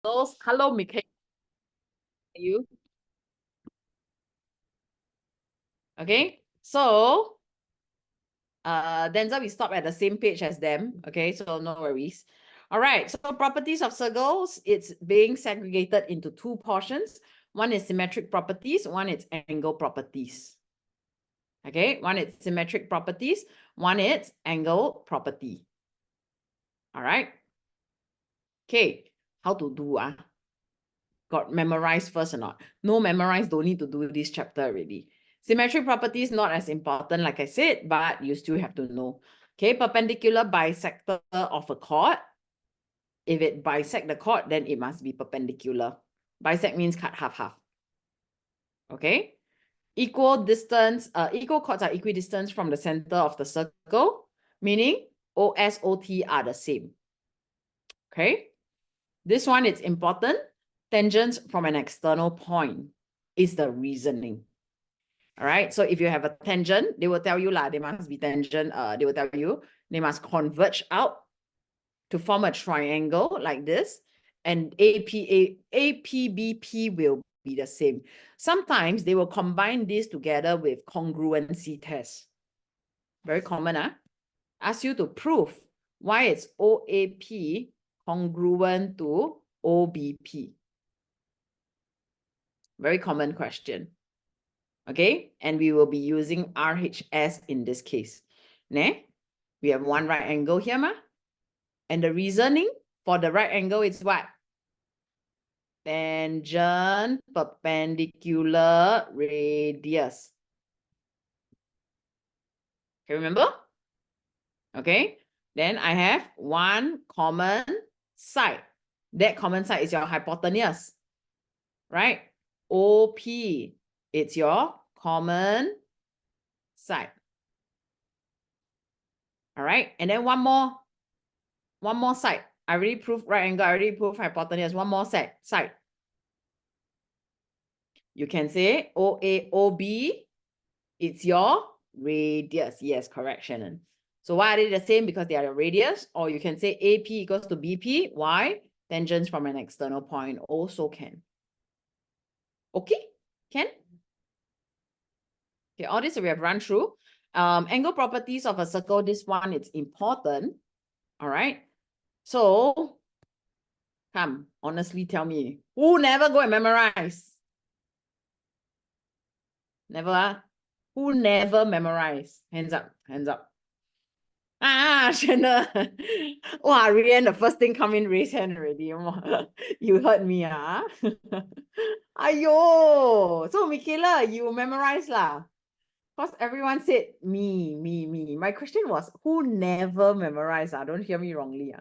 circles. Hello, Michaela. You? Okay. So, Denzel, we stop at the same page as them. Okay, so no worries. All right. So properties of circles, it's being segregated into two portions. One is symmetric properties. One is angle properties. Okay. One is symmetric properties. One is angle property. All right. Okay. How to do? Got memorized first or not? No memorized, don't need to do this chapter already. Symmetric properties not as important, like I said, but you still have to know. Okay, perpendicular bisector of a chord. If it bisect the chord, then it must be perpendicular. Bisect means cut half-half. Okay, equal distance, equal chords are equidistant from the center of the circle, meaning OS, OT are the same. Okay, this one is important. Tangents from an external point is the reasoning. All right. So if you have a tangent, they will tell you they must be tangent. They will tell you they must converge out to form a triangle like this. And APBP will be the same. Sometimes they will combine this together with congruency tests. Very common, huh? Ask you to prove why it's OAP congruent to OBP. Very common question. Okay, and we will be using RHS in this case. Ne? We have one right angle here, ma? And the reasoning for the right angle is what? Tangent perpendicular radius. Okay, remember? Okay, then I have one common side. That common side is your hypotenuse, right? OP, it's your common side. All right, and then one more side. I already proved right angle, I already proved hypotenuse. One more side. You can say OAOB, it's your radius. Yes, correct, Shannon. So why are they the same? Because they are the radius. Or you can say AP equals to BP. Why? Tangents from an external point also can. Okay, can? Okay, all this we have run through. Angle properties of a circle, this one, it's important. All right. So, come, honestly tell me, who never go and memorize? Never? Who never memorize? Hands up, hands up. Shanna. Wow, Rian, the first thing come in, raise hand already. You heard me, Ayo. So, Michaela, you memorize lah. Because everyone said me. My question was, who never memorize? Don't hear me wrongly.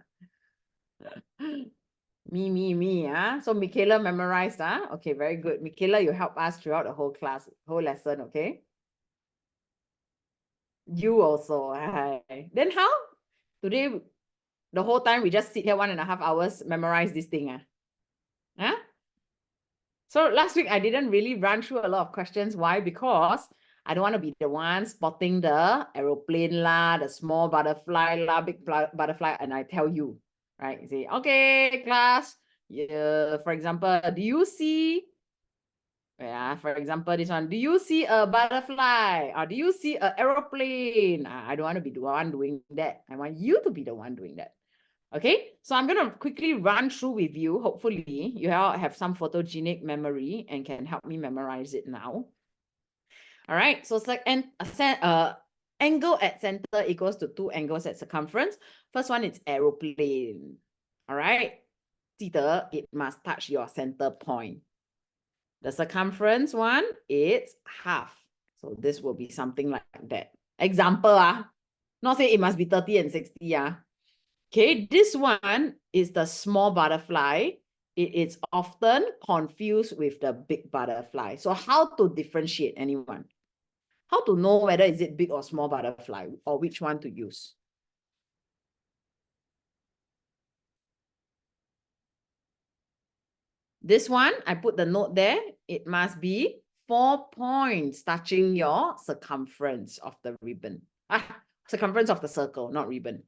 Me. So, Michaela memorized. Okay, very good. Michaela, you help us throughout the whole class, whole lesson, okay? You also. Hi. Then how? Today, the whole time we just sit here 1.5 hours, memorize this thing. Huh? So last week, I didn't really run through a lot of questions. Why? Because I don't want to be the one spotting the aeroplane lah, the small butterfly lah, big butterfly, and I tell you, right? You say, okay, class, for example, do you see, for example, this one, do you see a butterfly? Or do you see an aeroplane? I don't want to be the one doing that. I want you to be the one doing that. Okay, so I'm going to quickly run through with you. Hopefully, you all have some photogenic memory and can help me memorize it now. All right, so it's like angle at center equals to 2 angles at circumference. First one is aeroplane. All right, 记得 it must touch your center point. The circumference one, it's half. So this will be something like that. Example, not say it must be 30 and 60. Okay, this one is the small butterfly. It is often confused with the big butterfly. So how to differentiate, anyone? How to know whether is it big or small butterfly or which one to use? This one, I put the note there. It must be 4 points touching your circumference of the ribbon. Circumference of the circle, not ribbon.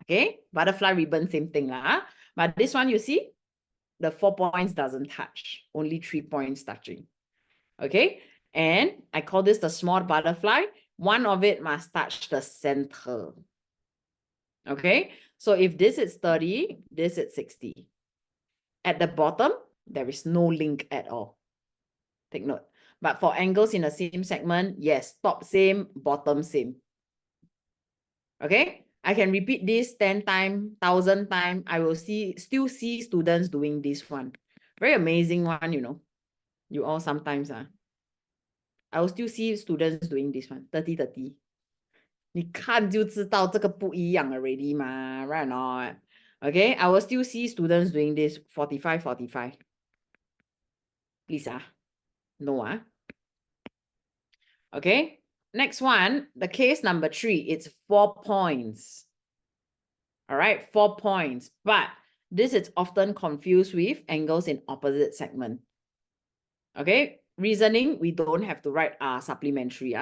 Okay, butterfly ribbon, same thing lah. But this one, you see, the 4 points doesn't touch, only 3 points touching. Okay, and I call this the small butterfly. One of it must touch the center. Okay, so if this is 30, this is 60. At the bottom, there is no link at all. Take note. But for angles in the same segment, yes, top same, bottom same. Okay, I can repeat this 10 times, 1,000 times. I will still see students doing this one. Very amazing one, you know. You all sometimes, I will still see students doing this one, 30, 30. 你看就知道这个不一样 already 嘛 right or not? Okay, I will still see students doing this 45, 45. Please, no, Okay, next one, the case number 3, it's 4 points. All right, 4 points, but this is often confused with angles in opposite segment. Okay, reasoning, we don't have to write supplementary.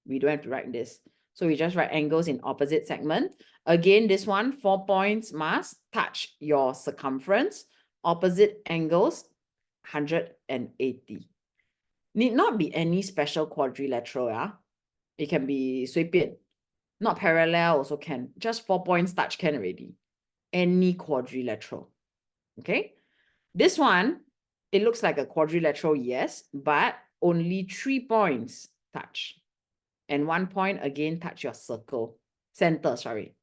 We don't have to write this. So we just write angles in opposite segment. Again, this one, 4 points must touch your circumference. Opposite angles, 180. Need not be any special quadrilateral. It can be 随便. Not parallel also can. Just 4 points touch can already. Any quadrilateral. Okay. This one, it looks like a quadrilateral, yes, but only 3 points touch. And 1 point again touch your center, sorry.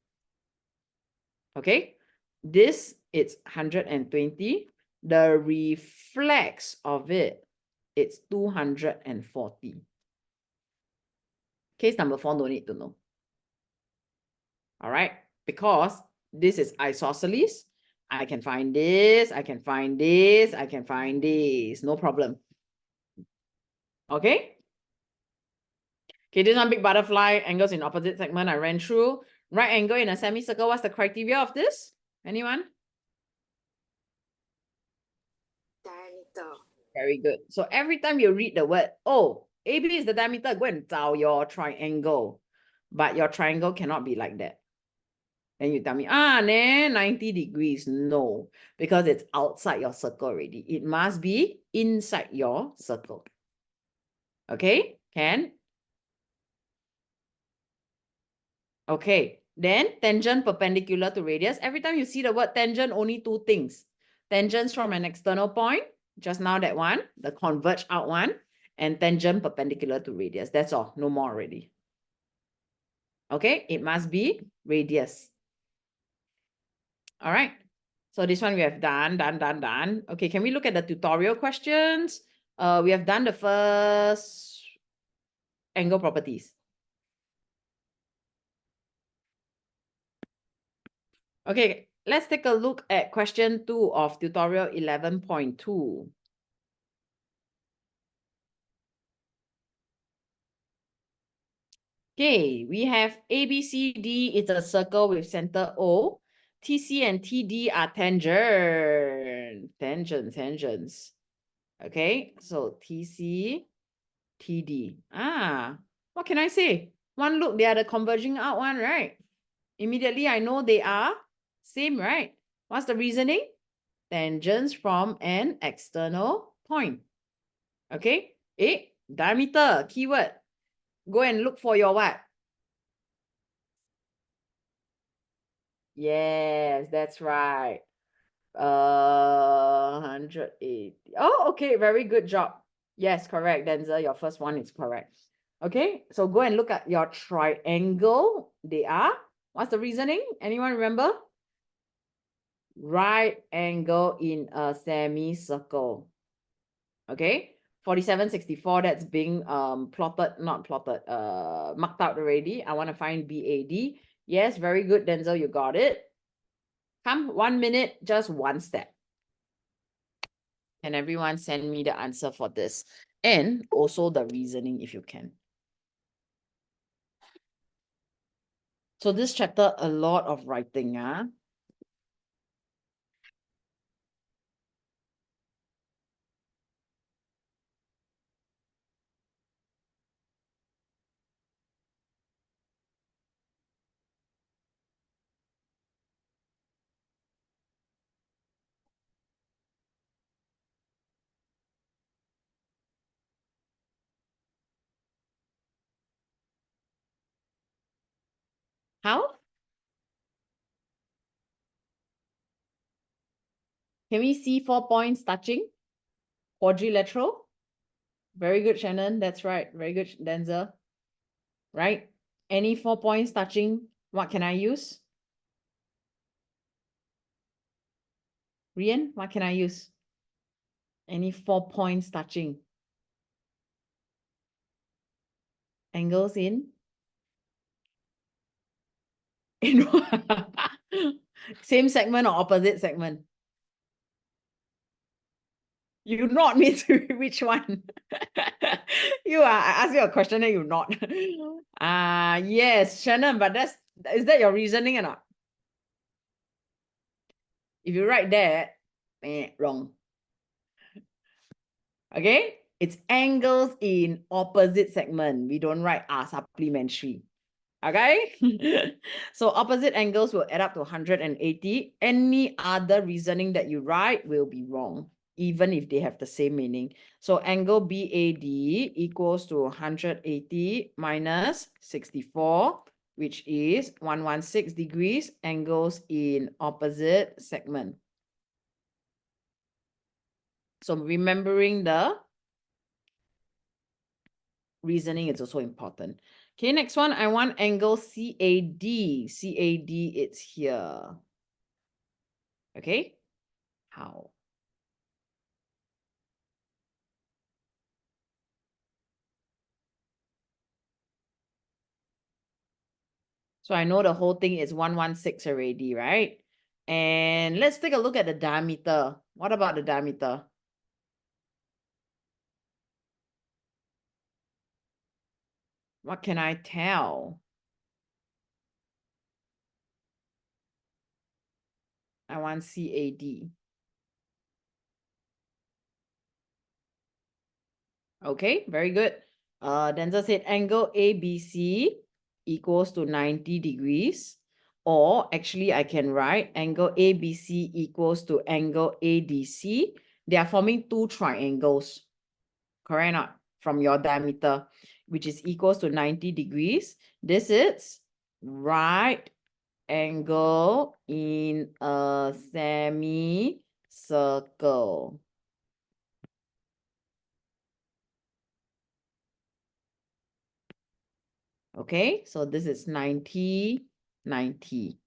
Okay. This, it's 120. The reflex of it, it's 240. Case number 4, no need to know. All right, because this is isosceles. I can find this, I can find this, I can find this, no problem. Okay? Okay, this one big butterfly, angles in opposite segment, I ran through. Right angle in a semicircle, what's the criteria of this? Anyone? Diameter. Very good. So every time you read the word, oh, AB is the diameter, go and zao your triangle. But your triangle cannot be like that. Then you tell me, 90 degrees. No, because it's outside your circle already. It must be inside your circle. Okay, can? Okay, then tangent perpendicular to radius. Every time you see the word tangent, only 2 things. Tangents from an external point, just now that one, the converge out one, and tangent perpendicular to radius. That's all, no more already. Okay, it must be radius. All right. So this one we have done. Okay, can we look at the tutorial questions? We have done the first angle properties. Okay, let's take a look at question 2 of tutorial 11.2. Okay, we have ABCD, it's a circle with center O. TC and TD are tangents. Okay, so TC, TD. What can I say? One look, they are the converging out one, right? Immediately, I know they are same, right? What's the reasoning? Tangents from an external point. Okay, diameter, keyword. Go and look for your what? Yes, that's right. 180. Oh, okay, very good job. Yes, correct, Denzel. Your first one is correct. Okay, so go and look at your triangle. They are. What's the reasoning? Anyone remember? Right angle in a semicircle. Okay, 4764, that's being marked out already. I want to find BAD. Yes, very good, Denzel, you got it. Come, 1 minute, just one step. Can everyone send me the answer for this? And also the reasoning if you can. So this chapter, a lot of writing. How? Can we see 4 points touching? Quadrilateral? Very good, Shannon. That's right. Very good, Denzel. Right? Any 4 points touching, what can I use? Rian, what can I use? Any 4 points touching? Angles in? In same segment or opposite segment? You not me to which one? You are, I ask you a question and you not. Yes, Shannon, but is that your reasoning or not? If you write that, wrong. Okay? It's angles in opposite segment. We don't write supplementary. Okay? So opposite angles will add up to 180. Any other reasoning that you write will be wrong, even if they have the same meaning. So angle BAD equals to 180 minus 64, which is 116 degrees, angles in opposite segment. So remembering the reasoning is also important. Okay, next one, I want angle CAD. CAD, it's here. Okay, how? So I know the whole thing is 116 already, right? And let's take a look at the diameter. What about the diameter? What can I tell? I want CAD. Okay, very good. Denzel said angle ABC equals to 90 degrees. Or actually, I can write angle ABC equals to angle ADC. They are forming two triangles, correct or not? From your diameter, which is equals to 90 degrees. This is right angle in a semicircle. Okay, so this is 90, 90.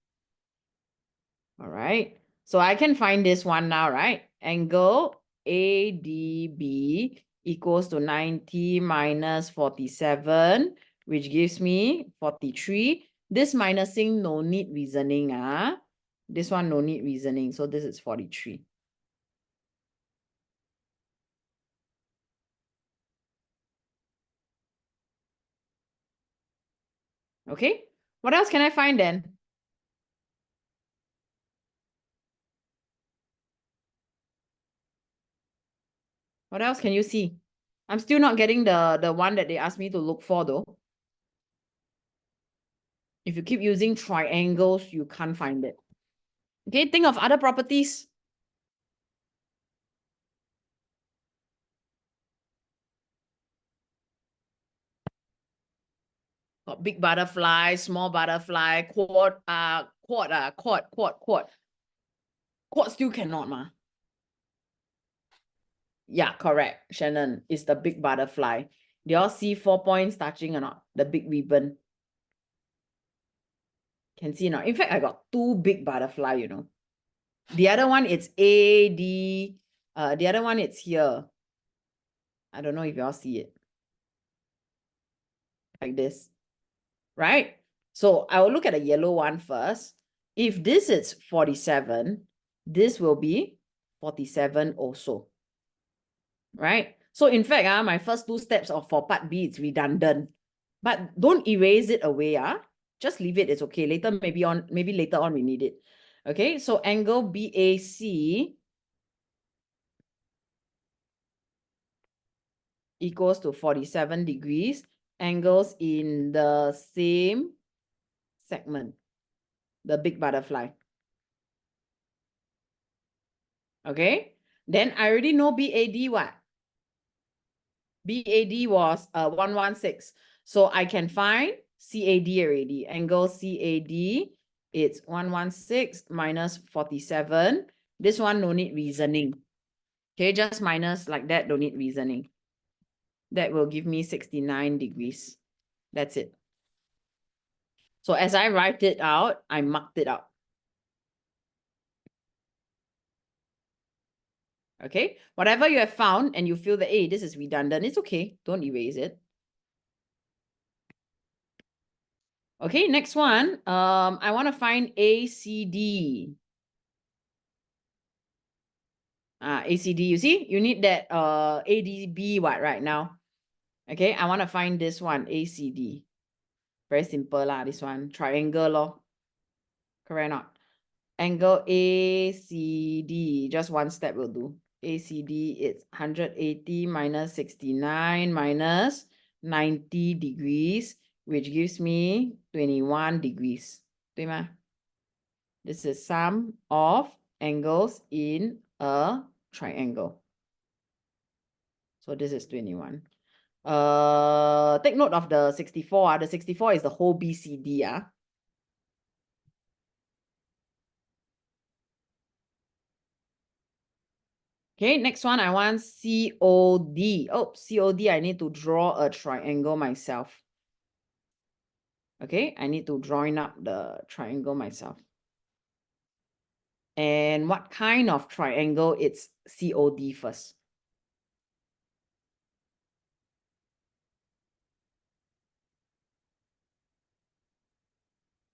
All right, so I can find this one now, right? Angle ADB equals to 90 minus 47, which gives me 43. This minusing, no need reasoning. This one, no need reasoning. So this is 43. Okay, what else can I find then? What else can you see? I'm still not getting the one that they asked me to look for though. If you keep using triangles, you can't find it. Okay, think of other properties. Got big butterfly, small butterfly, quad. Quad still cannot, ma. Yeah, correct, Shannon. It's the big butterfly. Do y'all see 4 points touching or not? The big ribbon. Can see now. In fact, I got two big butterfly, you know. The other one, it's AD. The other one, it's here. I don't know if y'all see it. Like this. Right? So I will look at the yellow one first. If this is 47, this will be 47 also. Right? So in fact, my first two steps for part B, it's redundant. But don't erase it away. Just leave it. It's okay. Later, maybe later on we need it. Okay, so angle BAC equals to 47 degrees. Angles in the same segment. The big butterfly. Okay, then I already know BAD what? BAD was 116. So I can find CAD already. Angle CAD, it's 116 minus 47. This one no need reasoning. Okay, just minus like that, don't need reasoning. That will give me 69 degrees. That's it. So as I write it out, I marked it out. Okay, whatever you have found and you feel that, hey, this is redundant, it's okay. Don't erase it. Okay, next one. I want to find ACD. ACD, you see, you need that ADB what right now. Okay, I want to find this one, ACD. Very simple lah, this one. Triangle lor. Correct or not? Angle ACD, just one step will do. ACD, it's 180 minus 69 minus 90 degrees, which gives me 21 degrees. 对吗? This is sum of angles in a triangle. So this is 21. Take note of the 64. The 64 is the whole BCD. Okay, next one, I want COD. Oh, COD, I need to draw a triangle myself. Okay, I need to join up the triangle myself. And what kind of triangle? It's COD first.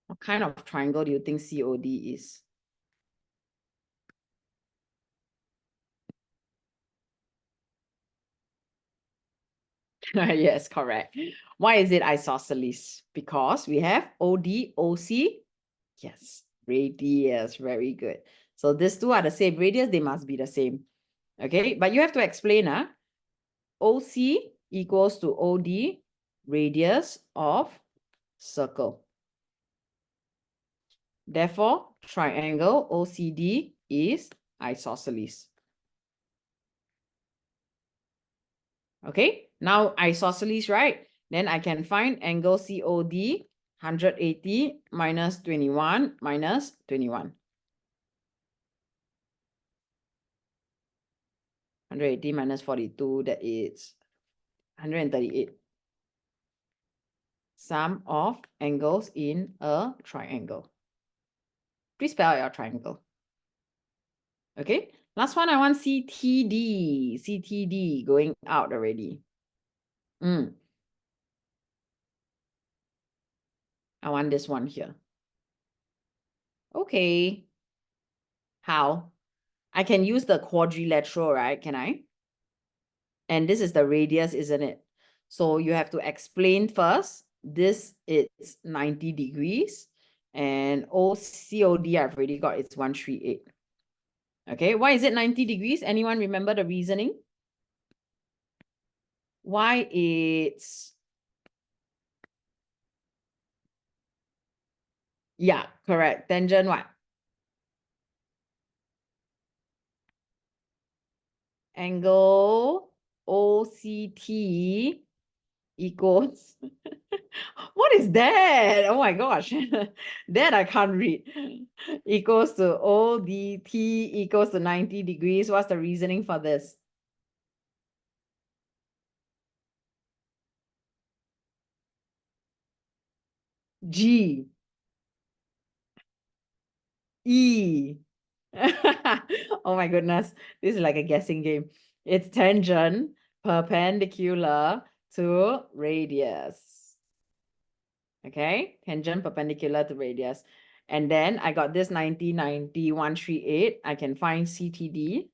What kind of triangle do you think COD is? Yes, correct. Why is it isosceles? Because we have OD, OC. Yes, radius. Very good. So these two are the same radius. They must be the same. Okay, but you have to explain. OC equals to OD, radius of circle. Therefore, triangle OCD is isosceles. Okay, now isosceles, right? Then I can find angle COD, 180 minus 21 minus 21. 180 minus 42, that is 138. Sum of angles in a triangle. Please spell out your triangle. Okay, last one, I want CTD. CTD going out already. I want this one here. Okay. How? I can use the quadrilateral, right? Can I? And this is the radius, isn't it? So you have to explain first. This is 90 degrees. And OCOD, I've already got, it's 138. Okay, why is it 90 degrees? Anyone remember the reasoning? Why it's... Yeah, correct. Tangent what? Angle OCT equals... What is that? Oh my gosh. That I can't read. Equals to ODT equals to 90 degrees. What's the reasoning for this? G. E. Oh my goodness. This is like a guessing game. It's tangent perpendicular to radius. Okay, tangent perpendicular to radius. And then I got this 90, 90, 138. I can find CTD.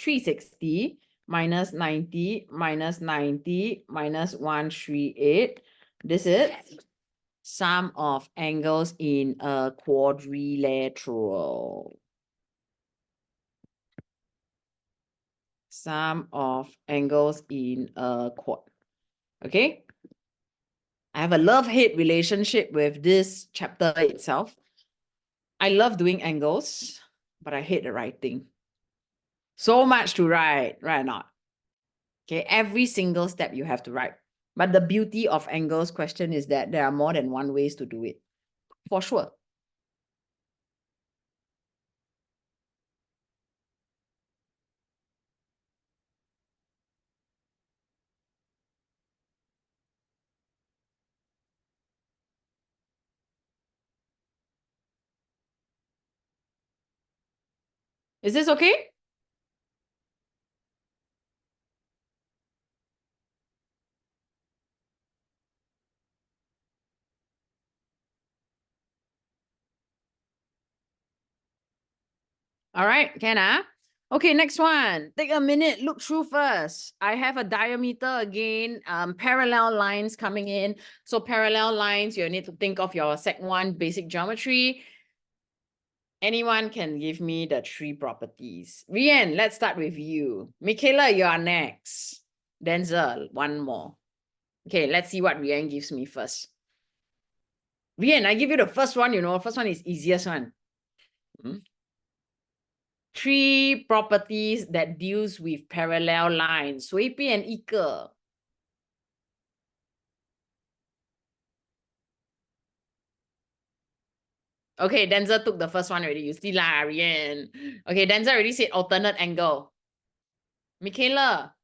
360 minus 90 minus 90 minus 138. This is sum of angles in a quadrilateral. Sum of angles in a quad. Okay. I have a love-hate relationship with this chapter itself. I love doing angles, but I hate the writing. So much to write, right or not? Okay, every single step you have to write. But the beauty of angles question is that there are more than one ways to do it, for sure. Is this okay? All right, can Okay, next one. Take a minute, look through first. I have a diameter again, parallel lines coming in. So parallel lines, you need to think of your Sec 1 basic geometry. Anyone can give me the 3 properties. Rian, let's start with you. Michaela, you are next. Denzel, one more. Okay, let's see what Rian gives me first. Rian, I give you the first one, first one is easiest one. 3 properties that deals with parallel lines. 随便一个. Okay, Denzel took the first one already. You see lah, Rian. Okay, Denzel already said alternate angle. Michaela.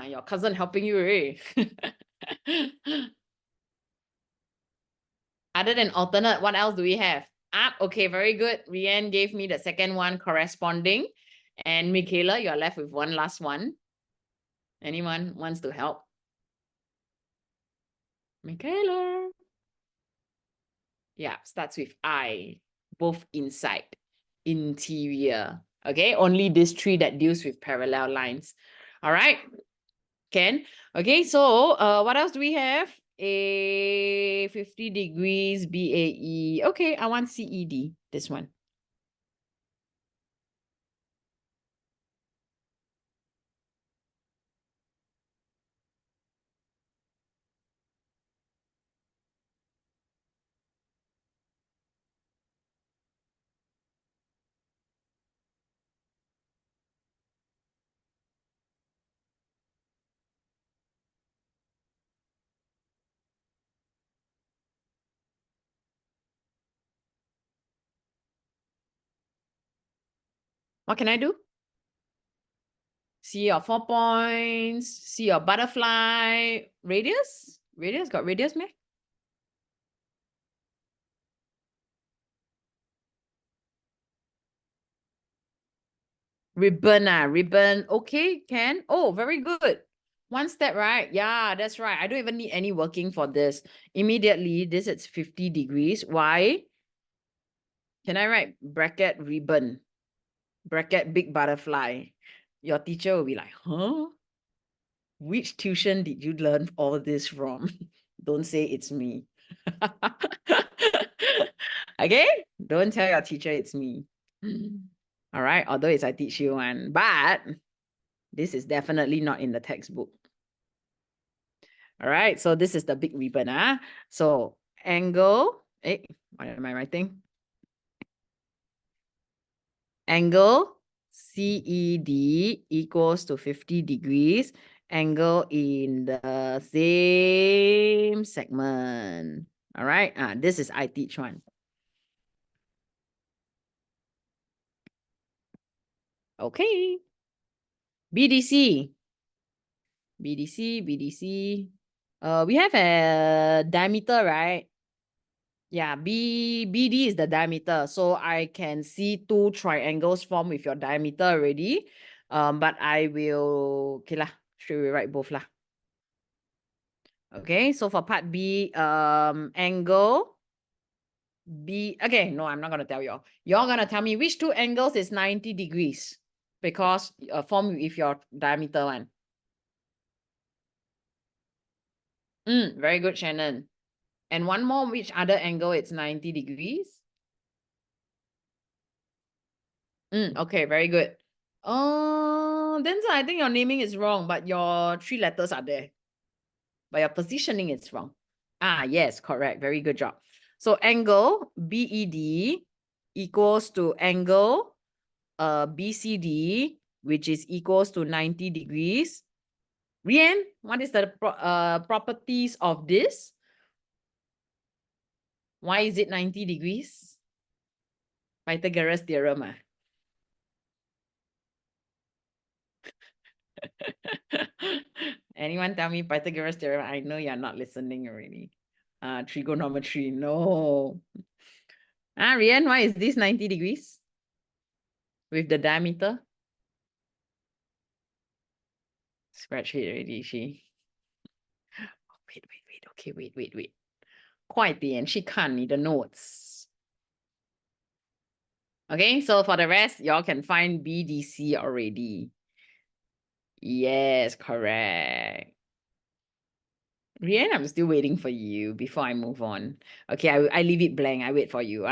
Your cousin helping you already. Other than alternate, what else do we have? Okay, very good. Rian gave me the second one corresponding. And Michaela, you're left with one last one. Anyone wants to help? Michaela. Yeah, starts with I, both inside, interior. Okay, only these 3 that deals with parallel lines. All right, Ken. Okay, so what else do we have? A 50 degrees BAE. Okay, I want CED, this one. What can I do? See your 4 points, see your butterfly, radius? Radius, got radius, meh? Ribbon. Okay, can. Oh, very good. One step, right? Yeah, that's right. I don't even need any working for this. Immediately, this is 50 degrees. Why? Can I write bracket ribbon? Bracket big butterfly. Your teacher will be like, huh? Which tuition did you learn all this from? Don't say it's me. Okay? Don't tell your teacher it's me. All right, although it's I teach you one, but this is definitely not in the textbook. All right, so this is the big ribbon. So angle, what am I writing? Angle CED equals to 50 degrees. Angle in the same segment. All right, this is I teach one. Okay. BDC. We have a diameter, right? Yeah, BD is the diameter. So I can see 2 triangles formed with your diameter already. But I will, okay lah, should we write both lah? Okay, so for part B, angle B, okay, no, I'm not going to tell y'all. You're going to tell me which 2 angles is 90 degrees because formed with your diameter one. Very good, Shannon. And one more, which other angle it's 90 degrees? Okay, very good. Then I think your naming is wrong, but your 3 letters are there. But your positioning is wrong. Yes, correct. Very good job. So angle BED equals to angle BCD, which is equals to 90 degrees. Rian, what is the properties of this? Why is it 90 degrees? Pythagoras theorem. Anyone tell me Pythagoras theorem? I know you're not listening already. Trigonometry, no. Rian, why is this 90 degrees? With the diameter? Spreadsheet already, she. Wait. Okay, wait. 快点去看你的 notes. Okay, so for the rest, y'all can find BDC already. Yes, correct. Rian, I'm still waiting for you before I move on. Okay, I leave it blank. I wait for you.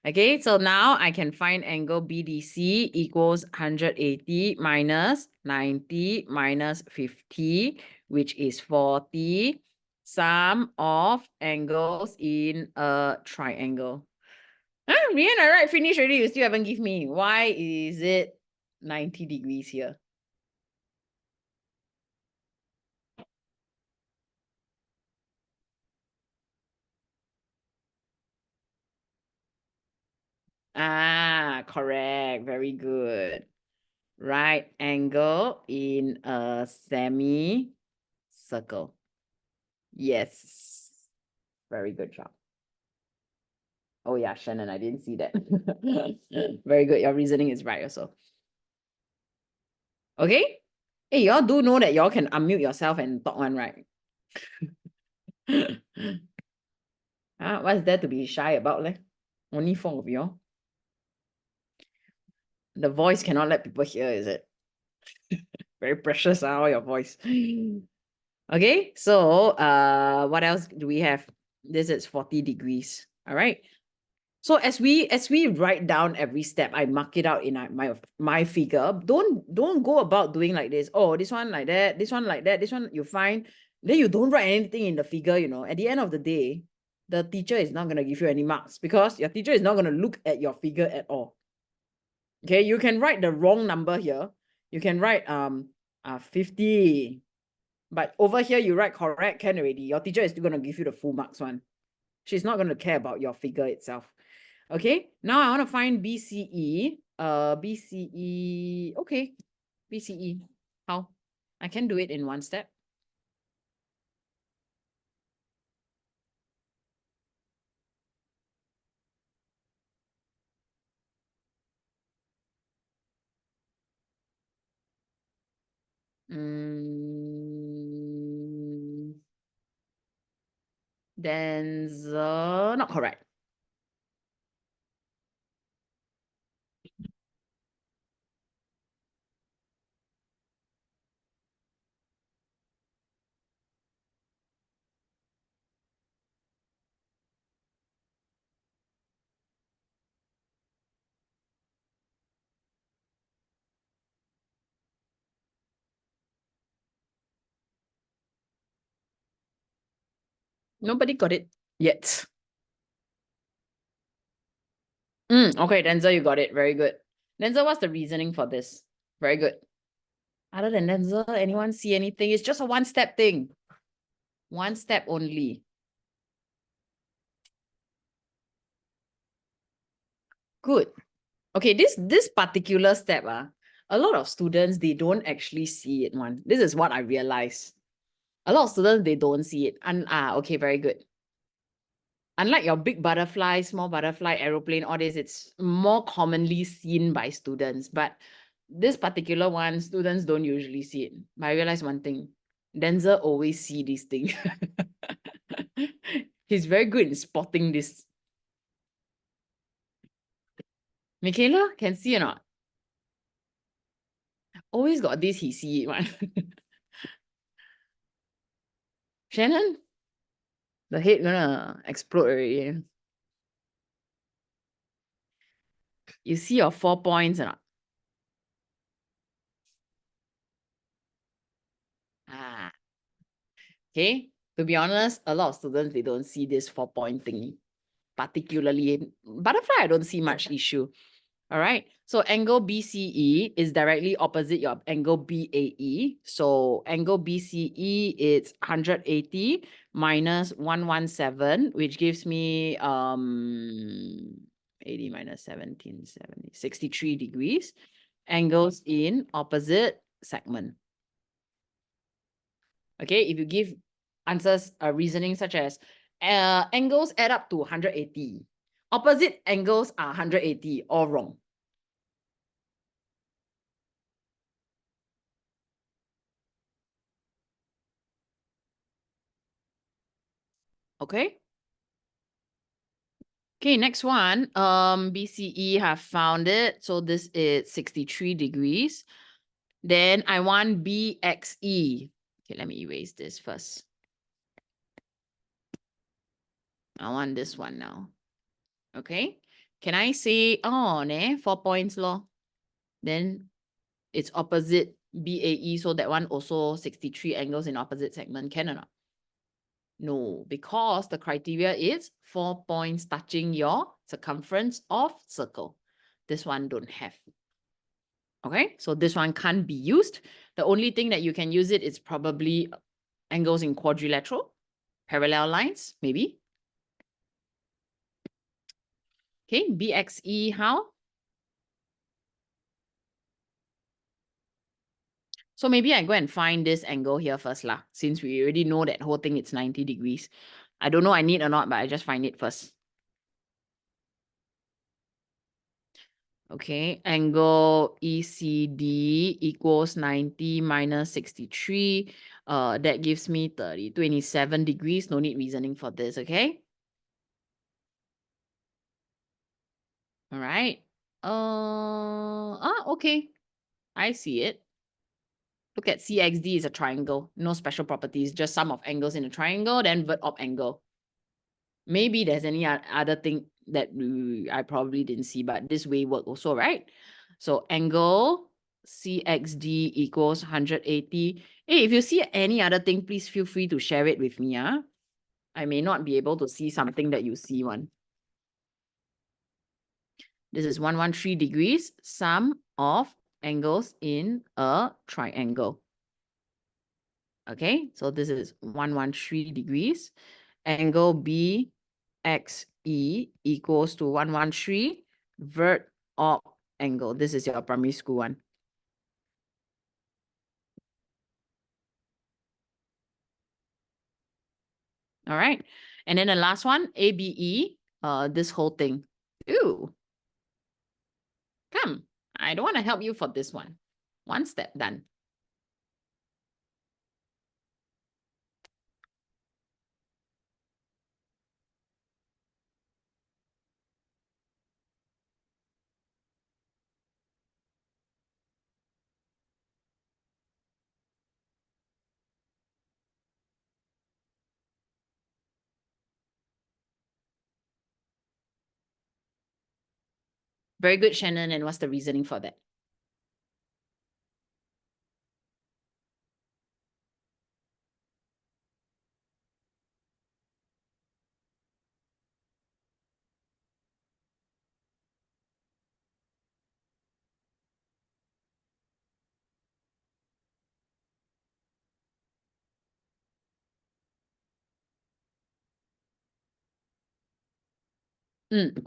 Okay, so now I can find angle BDC equals 180 minus 90 minus 50, which is 40. Sum of angles in a triangle. Rian, all right, finish already. You still haven't give me. Why is it 90 degrees here? Correct. Very good. Right angle in a semicircle. Yes. Very good job. Oh yeah, Shannon, I didn't see that. Very good. Your reasoning is right also. Okay. Hey, y'all do know that y'all can unmute yourself and talk one, right? What's there to be shy about? Only four of y'all. The voice cannot let people hear, is it? Very precious, all your voice. Okay, so what else do we have? This is 40 degrees. All right. So as we write down every step, I mark it out in my figure. Don't go about doing like this. Oh, this one like that, this one like that, this one you find. Then you don't write anything in the figure, At the end of the day, the teacher is not gonna give you any marks because your teacher is not gonna look at your figure at all. Okay, you can write the wrong number here. You can write 50. But over here, you write correct, can already. Your teacher is still going to give you the full marks one. She's not going to care about your figure itself. Okay, now I want to find BCE. BCE, okay. BCE, how? I can do it in one step. Denser, not correct. Nobody got it yet. Okay, Denzel, you got it. Very good. Denzel, what's the reasoning for this? Very good. Other than Denzel, anyone see anything? It's just a one-step thing. One step only. Good. Okay, this particular step, a lot of students, they don't actually see it one. This is what I realized. A lot of students, they don't see it. And okay, very good. Unlike your big butterfly, small butterfly, aeroplane, all this, it's more commonly seen by students. But this particular one, students don't usually see it. But I realized one thing. Denzel always see this thing. He's very good in spotting this. Michaela, can see or not? Always got this, he see it one. Shannon, the head gonna explode already. You see your 4 points or not? Okay. To be honest, a lot of students, they don't see this 4-point thing. Particularly butterfly, I don't see much issue. All right. So angle BCE is directly opposite your angle BAE. So angle BCE is 180 minus 117, which gives me 80 minus 1770, 63 degrees. Angles in opposite segment. Okay, if you give answers reasoning such as angles add up to 180. Opposite angles are 180, all wrong. Okay. Okay, next one. BCE have found it. So this is 63 degrees. Then I want BXE. Okay, let me erase this first. I want this one now. Okay. Can I say, oh, 4 points lor. Then it's opposite BAE. So that one also 63 angles in opposite segment. Can or not? No, because the criteria is 4 points touching your circumference of circle. This one don't have. Okay, so this one can't be used. The only thing that you can use it is probably angles in quadrilateral, parallel lines, maybe. Okay, BXE, how? So maybe I go and find this angle here first lah, since we already know that whole thing it's 90 degrees. I don't know I need or not, but I just find it first. Okay, angle ECD equals 90 minus 63. That gives me 27 degrees. No need reasoning for this, okay? All right. Okay. I see it. Look at CXD is a triangle. No special properties, just sum of angles in a triangle, then vert op angle. Maybe there's any other thing that I probably didn't see, but this way work also, right? So angle CXD equals 180. Hey, if you see any other thing, please feel free to share it with me. I may not be able to see something that you see one. This is 113 degrees, sum of angles in a triangle. Okay, so this is 113 degrees. Angle BXE equals to 113 vert op angle. This is your primary school one. All right, and then the last one, ABE, this whole thing. Ooh, come, I don't want to help you for this one. One step done. Very good, Shannon. And what's the reasoning for that?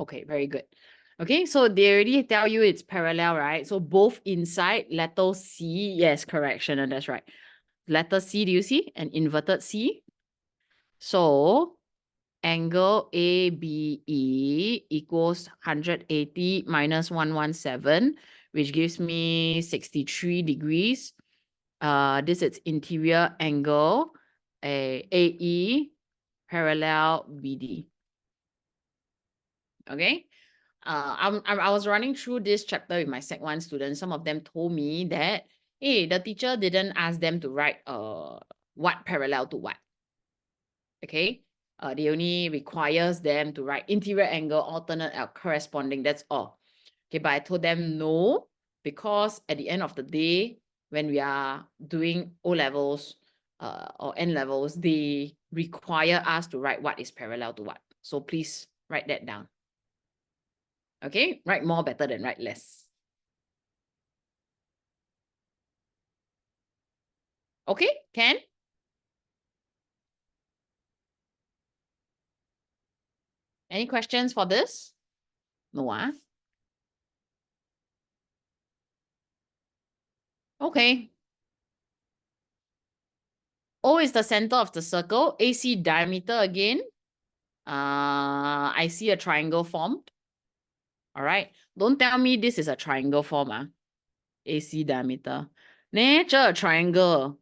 Okay, very good. Okay, so they already tell you it's parallel, right? So both inside letter C, yes, correct, Shannon, that's right. Letter C, do you see? An inverted C. So angle ABE equals 180 minus 117, which gives me 63 degrees. This is interior angle, AE parallel BD. Okay. I was running through this chapter with my Sec 1 students. Some of them told me that, hey, the teacher didn't ask them to write what parallel to what. Okay. They only requires them to write interior angle, alternate corresponding. That's all. Okay, but I told them no, because at the end of the day, when we are doing O levels or N levels, they require us to write what is parallel to what. So please write that down. Okay, write more better than write less. Okay, can? Any questions for this? No, ah? Okay. O is the center of the circle. AC diameter again. I see a triangle formed. All right. Don't tell me this is a triangle form. AC diameter. Nature a triangle.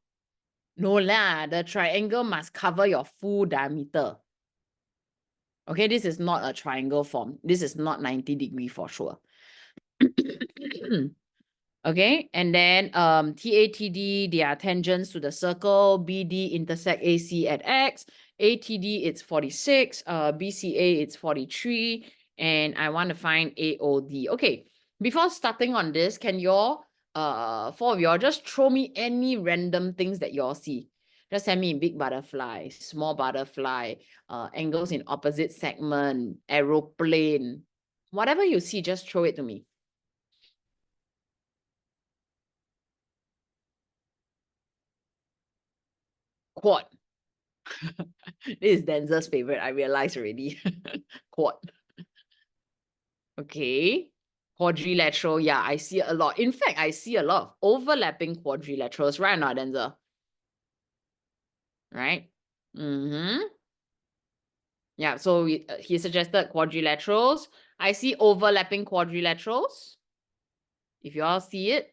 No lah. The triangle must cover your full diameter. Okay, this is not a triangle form. This is not 90 degree for sure. Okay, and then TATD, they are tangents to the circle. BD intersect AC at X. ATD, it's 46. BCA, it's 43. And I want to find AOD. Okay, before starting on this, can y'all, four of y'all, just throw me any random things that y'all see. Just send me big butterfly, small butterfly, angles in opposite segment, aeroplane. Whatever you see, just throw it to me. Quad. This is Denzel's favorite, I realized already. Quad. Okay. Quadrilateral, yeah, I see a lot. In fact, I see a lot of overlapping quadrilaterals, right now, Denzel? Right? Mm-hmm. Yeah, so he suggested quadrilaterals. I see overlapping quadrilaterals. If you all see it.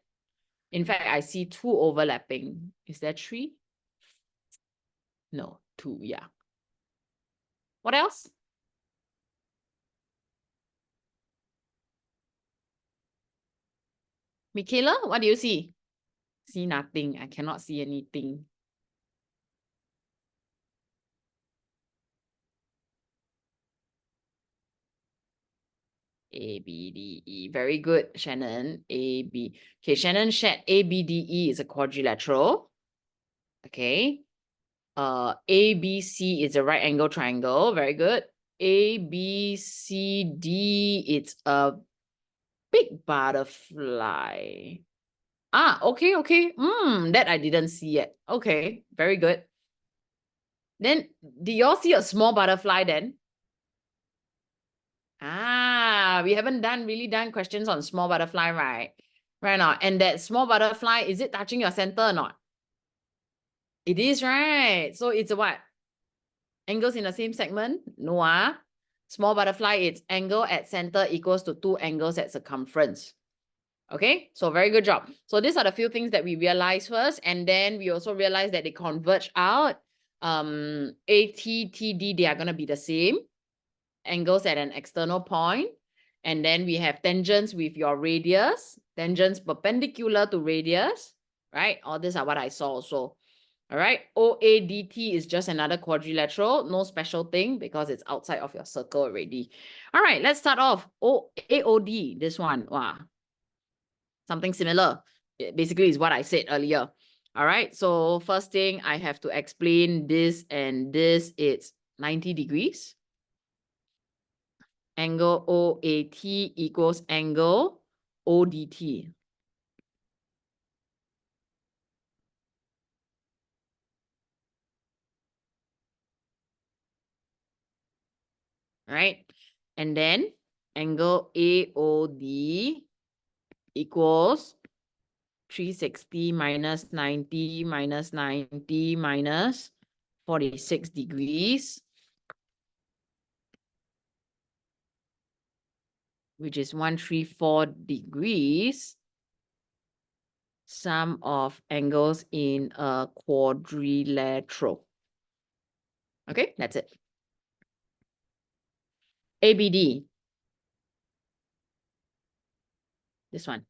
In fact, I see two overlapping. Is there three? No, two, yeah. What else? Michaela, what do you see? See nothing. I cannot see anything. A, B, D, E. Very good, Shannon. A, B. Okay, Shannon shared A, B, D, E is a quadrilateral. Okay. A, B, C is a right angle triangle. Very good. A, B, C, D, it's a big butterfly. Okay, okay. That I didn't see yet. Okay, very good. Then, do y'all see a small butterfly then? We haven't really done questions on small butterfly, right? Right now. And that small butterfly, is it touching your center or not? It is, right? So it's a what? Angles in the same segment? No, Small butterfly, its angle at center equals to 2 angles at circumference. Okay, so very good job. So these are the few things that we realized first. And then we also realized that they converge out. ATTD, they are going to be the same. Angles at an external point. And then we have tangents with your radius, tangents perpendicular to radius, right? All these are what I saw also. All right, OADT is just another quadrilateral, no special thing because it's outside of your circle already. All right, let's start off. AOD, this one, wow. Something similar. It basically is what I said earlier. All right, so first thing I have to explain this and this, it's 90 degrees. Angle OAT equals angle ODT. Right? And then angle AOD equals 360 minus 90 minus 90 minus 46 degrees, which is 134 degrees. Sum of angles in a quadrilateral. Okay, that's it. ABD. This one.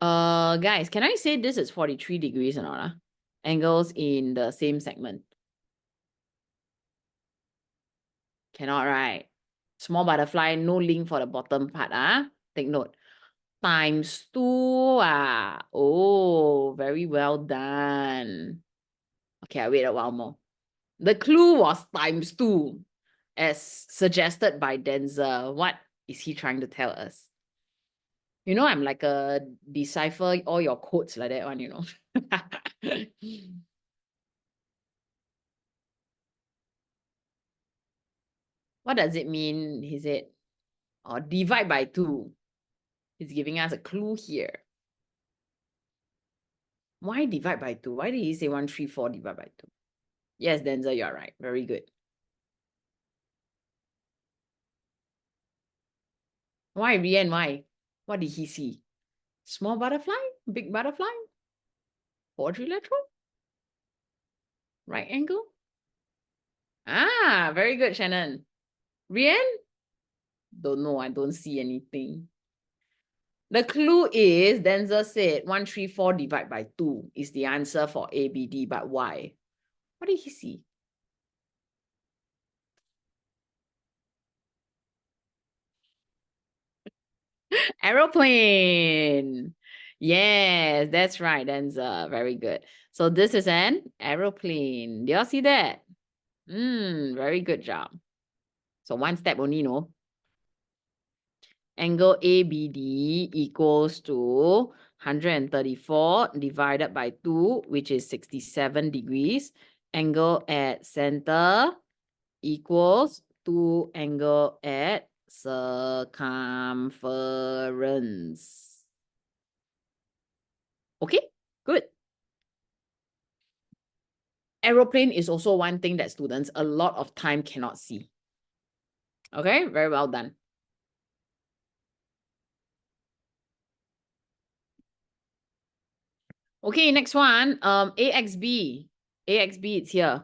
Guys, can I say this is 43 degrees or not? Angles in the same segment. Cannot, right? Small butterfly, no link for the bottom part. Take note. Times 2. Oh, very well done. Okay, I wait a while more. The clue was ×2, as suggested by Denzel. What is he trying to tell us? You know, I'm like a decipher all your codes like that one, you know. What does it mean? Is it or divide by 2? He's giving us a clue here. Why divide by 2? Why did he say 134 divide by 2? Yes, Denzel, you're right. Very good. Why, Rian? Why? What did he see? Small butterfly? Big butterfly? Quadrilateral? Right angle? Ah, very good, Shannon. Rian? Don't know. I don't see anything. The clue is, Denzel said 134 divided by 2 is the answer for ABD, but why? What did he see? Aeroplane. Yes, that's right, Denzel. Very good. So this is an aeroplane. Do y'all see that? Very good job. So one step only, no? Angle ABD equals to 134 divided by 2, which is 67 degrees. Angle at center equals to angle at circumference. Okay, good. Aeroplane is also one thing that students a lot of time cannot see. Okay, very well done. Okay, next one. AXB. AXB, it's here.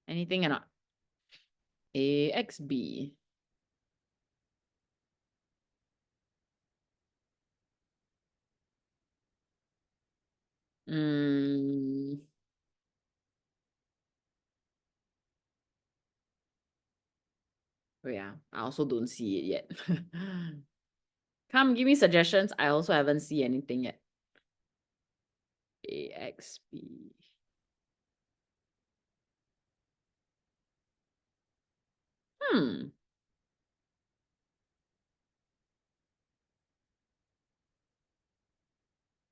Anything or not? AXB. Oh yeah, I also don't see it yet. Come, give me suggestions. I also haven't seen anything yet. AXB.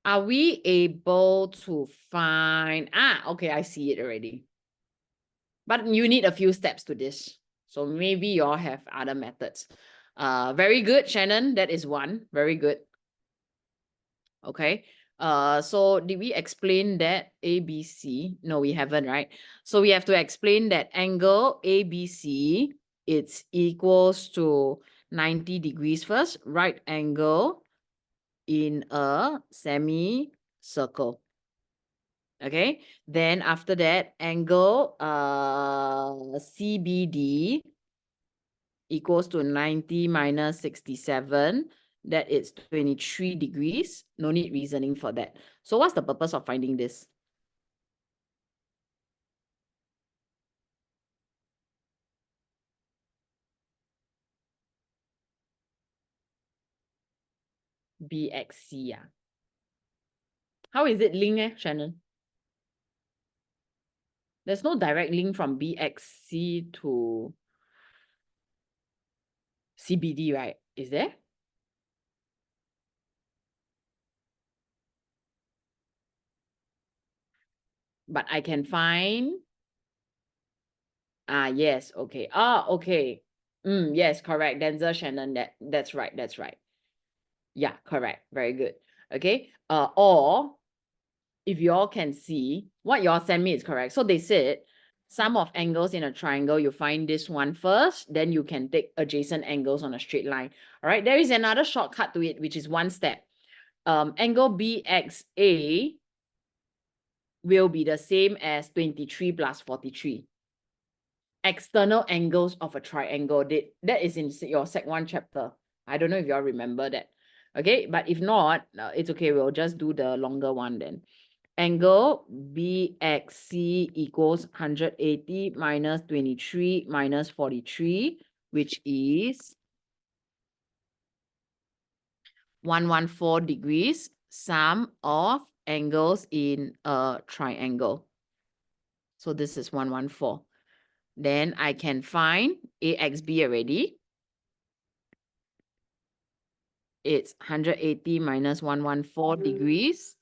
Are we able to find... okay, I see it already. But you need a few steps to this. So maybe you all have other methods. Very good, Shannon. That is one. Very good. Okay. So did we explain that ABC? No, we haven't, right? So we have to explain that angle ABC, it's equals to 90 degrees first, right angle in a semicircle. Okay. Then after that, angle CBD equals to 90 minus 67. That is 23 degrees. No need reasoning for that. So what's the purpose of finding this? BXC. How is it linked, Shannon? There's no direct link from BXC to CBD, right? Is there? But I can find... yes, okay. Okay. Yes, correct. Denzel, Shannon, that's right, that's right. Yeah, correct. Very good. Okay. Or if you all can see, what you all sent me is correct. So they said sum of angles in a triangle, you find this one first, then you can take adjacent angles on a straight line. All right. There is another shortcut to it, which is one step. Angle BXA will be the same as 23 plus 43. External angles of a triangle. That is in your Sec 1 chapter. I don't know if you all remember that. Okay, but if not, it's okay. We'll just do the longer one then. Angle BXC equals 180 minus 23 minus 43, which is 114 degrees, sum of angles in a triangle. So this is 114. Then I can find AXB already. It's 180 minus 114 degrees.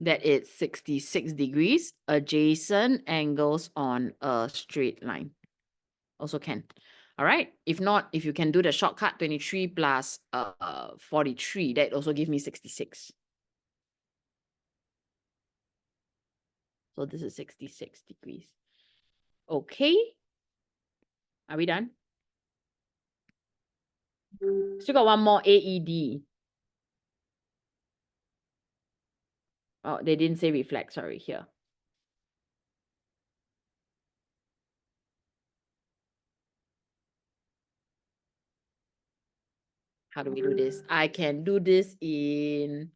That is 66 degrees. Adjacent angles on a straight line. Also can. All right. If not, if you can do the shortcut 23 plus 43, that also gives me 66. So this is 66 degrees. Okay. Are we done? Still got one more AED. Oh, they didn't say reflect. Sorry, here. How do we do this? I can do this in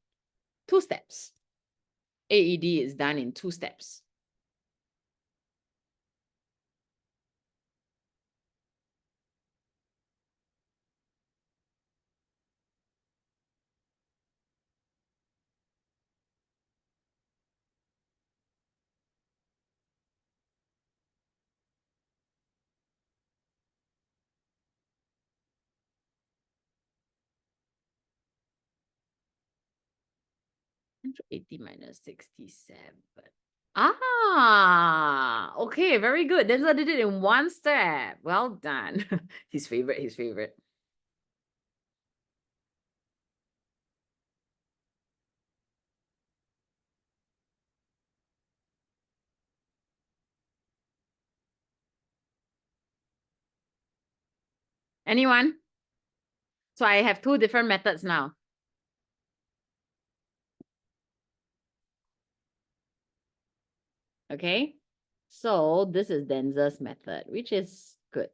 2 steps. AED is done in 2 steps. $180 minus 67. Ah, okay, very good. Denzel did it in 1 step. Well done. His favorite. Anyone? So I have 2 different methods now. Okay, so this is Denzel's method, which is good.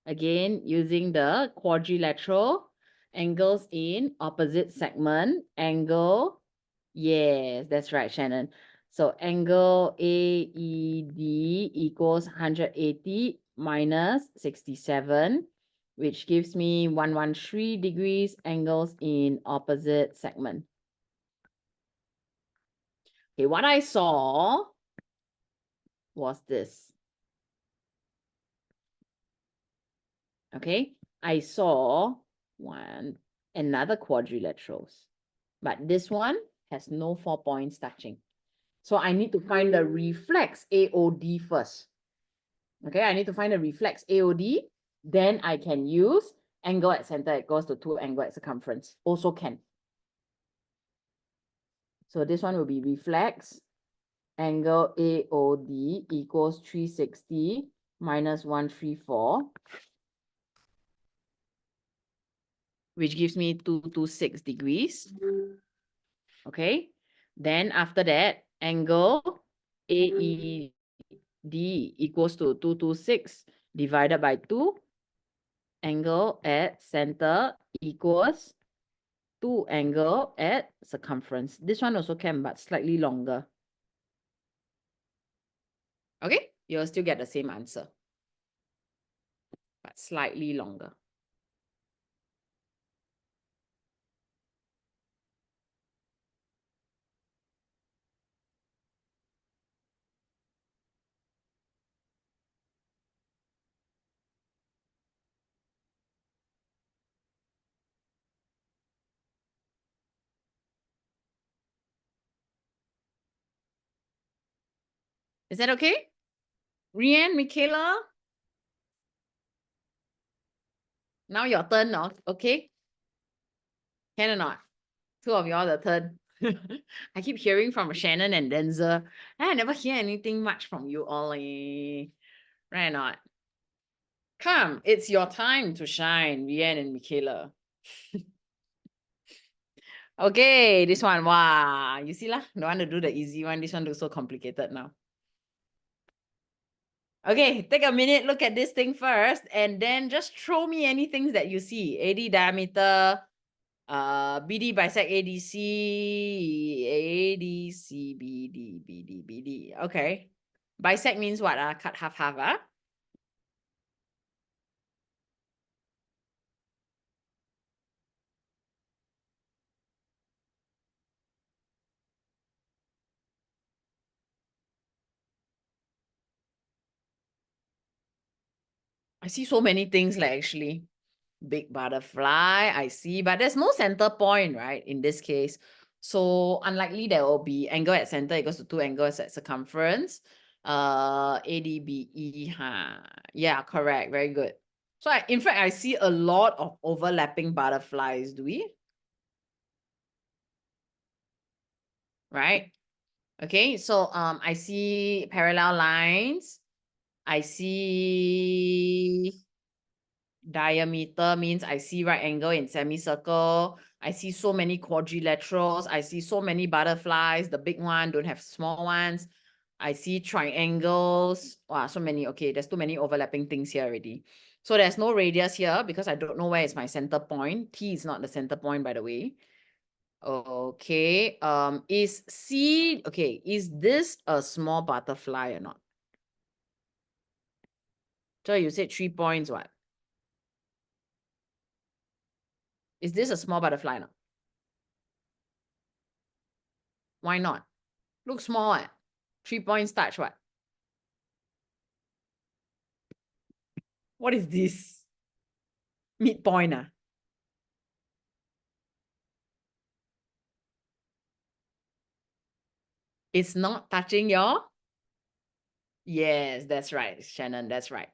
Again, using the quadrilateral, angles in opposite segment, angle. Yes, that's right, Shannon. So angle AED equals 180 minus 67, which gives me 113 degrees angles in opposite segment. Okay, what I saw was this. Okay, I saw another quadrilaterals, but this one has no 4 points touching. So I need to find the reflex AOD first. Okay, I need to find the reflex AOD. Then I can use angle at center equals to 2 angle at circumference. Also can. So this one will be reflex angle AOD equals 360 minus 134. Which gives me 226 degrees. Okay. Then after that, angle AED equals to 226 divided by 2. Angle at center equals 2 angle at circumference. This one also can, but slightly longer. Okay, you'll still get the same answer, but slightly longer. Is that okay? Rianne, Michaela? Now your turn, okay? Can or not? 2 of y'all the turn. I keep hearing from Shannon and Denzel. I never hear anything much from you all. Right or not? Come, it's your time to shine, Rianne and Michaela. Okay, this one, wow. You see lah, don't want to do the easy one. This one looks so complicated now. Okay, take a minute, look at this thing first, and then just throw me anything that you see. AD diameter, BD bisect ADC, ADC, BD, BD, BD. Okay. Bisect means what? Cut half. I see so many things like actually. Big butterfly, I see, but there's no center point, right? In this case. So unlikely there will be angle at center equals to 2 angles at circumference. ADBE, huh? Yeah, correct. Very good. So in fact, I see a lot of overlapping butterflies, do we? Right? Okay, so I see parallel lines. I see diameter means I see right angle in semicircle. I see so many quadrilaterals. I see so many butterflies. The big one don't have small ones. I see triangles. Wow, so many. Okay, there's too many overlapping things here already. So there's no radius here because I don't know where is my center point. T is not the center point, by the way. Okay. Is C, okay, is this a small butterfly or not? So you said 3 points, what? Is this a small butterfly or not? Why not? Look small, what? 3 points touch, what? What is this? Midpoint, ah? It's not touching your? Yes, that's right, Shannon, that's right.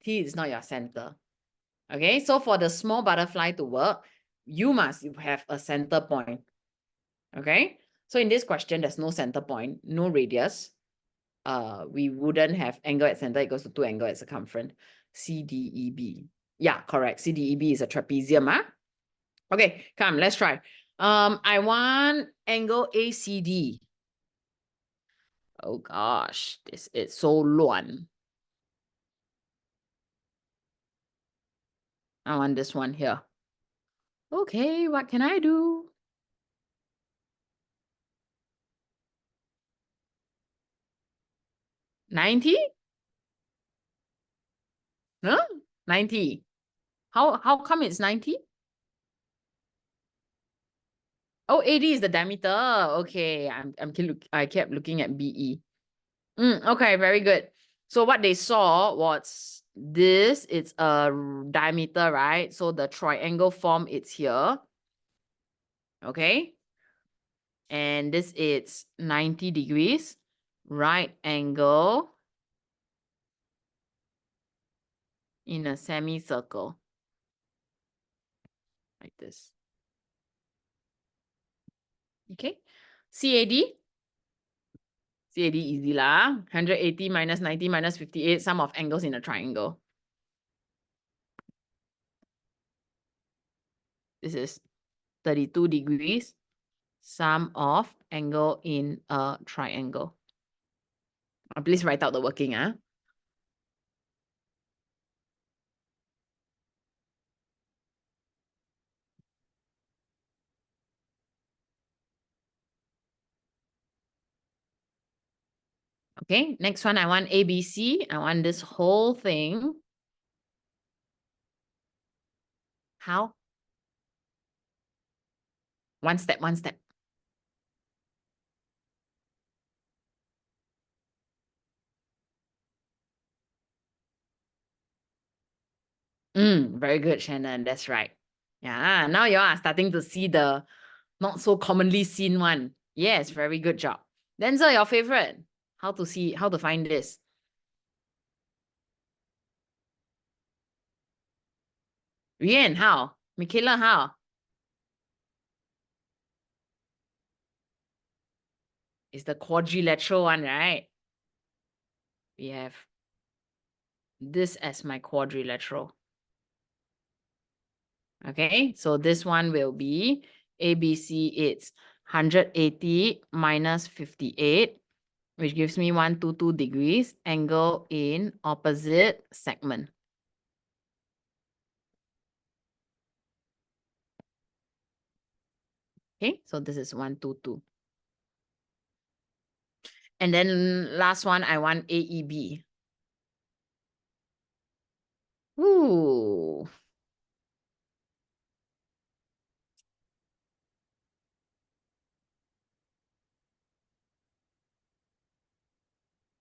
T is not your center. Okay, so for the small butterfly to work, you must have a center point. Okay, so in this question, there's no center point, no radius. We wouldn't have angle at center equals to 2 angle at circumference. CDEB. Yeah, correct. CDEB is a trapezium, huh? Okay, come, let's try. I want angle ACD. Oh gosh, this is so 乱. I want this one here. Okay, what can I do? 90? Huh? 90. How come it's 90? Oh, AD is the diameter. Okay, I kept looking at BE. Okay, very good. So what they saw was this, it's a diameter, right? So the triangle form, it's here. Okay. And this is 90 degrees, right angle in a semicircle. Like this. Okay. CAD. CAD easy lah. 180 minus 90 minus 58, sum of angles in a triangle. This is 32 degrees, sum of angle in a triangle. Please write out the working, ah. Okay, next one, I want ABC. I want this whole thing. How? One step, one step. Very good, Shannon. That's right. Yeah, now you are starting to see the not so commonly seen one. Yes, very good job. Denzel, your favorite. How to find this? Rian, how? Michaela, how? It's the quadrilateral one, right? We have this as my quadrilateral. Okay, so this one will be ABC, it's 180 minus 58, which gives me 122 degrees, angle in opposite segment. Okay, so this is 122. And then last one, I want AEB. Ooh.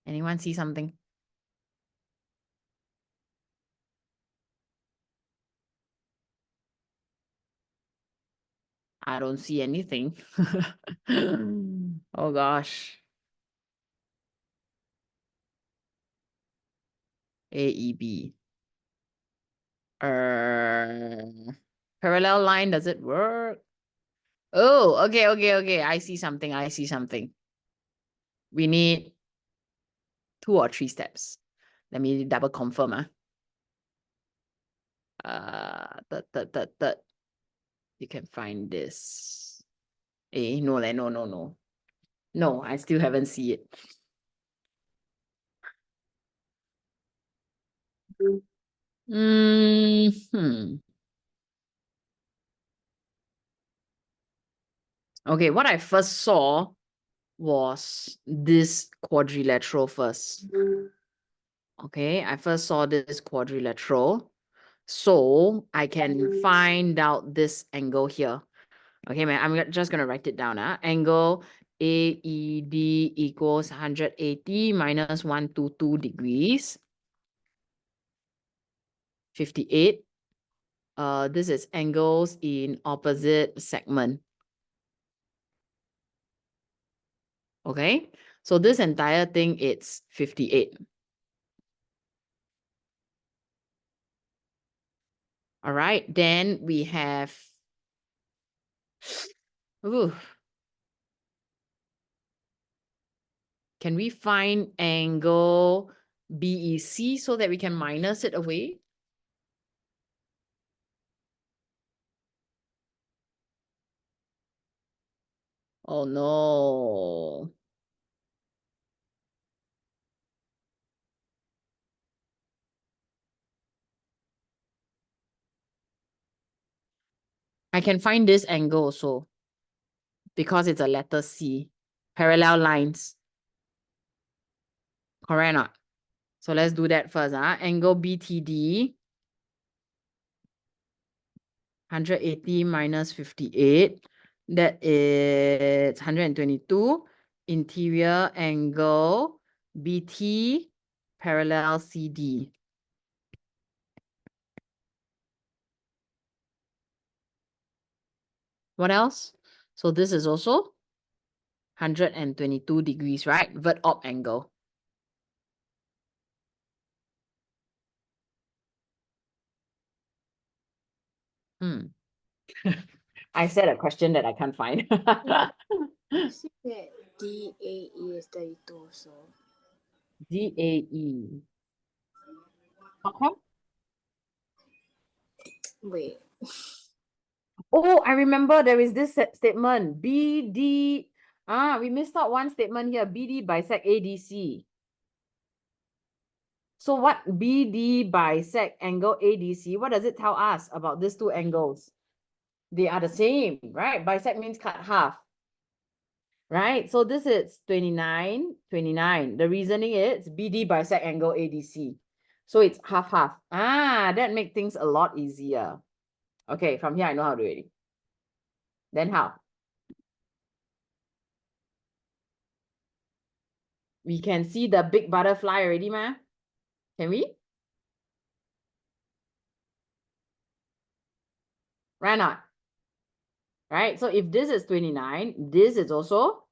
Anyone see something? I don't see anything. Oh gosh. AEB. Parallel line, does it work? Oh, okay. I see something. We need 2 or 3 steps. Let me double confirm. Third. You can find this. No, no. No, I still haven't seen it. Okay, what I first saw was this quadrilateral first. Okay, I first saw this quadrilateral. So I can find out this angle here. Okay, man, I'm just going to write it down. Angle AED equals 180 minus 122 degrees. 58. This is angles in opposite segment. Okay, so this entire thing, it's 58. All right, then we have, ooh, can we find angle BEC so that we can minus it away? Oh no. I can find this angle also because it's a letter C. Parallel lines. Correct or not? So let's do that first. Angle BTD, 180 minus 58. That is 122. Interior angle BT parallel CD. What else? So this is also 122 degrees, right? Vert op angle. I said a question that I can't find. You see that DAE is 32 also. DAE. How come? Wait. Oh, I remember there is this statement. BD. We missed out one statement here. BD bisect ADC. So what BD bisect angle ADC? What does it tell us about these 2 angles? They are the same, right? Bisect means cut half. Right? So this is 29. The reasoning is BD bisect angle ADC. So it's half. That makes things a lot easier. Okay, from here I know how to do it. Then how? We can see the big butterfly already, ma? Can we? Right not? Right? So if this is 29, this is also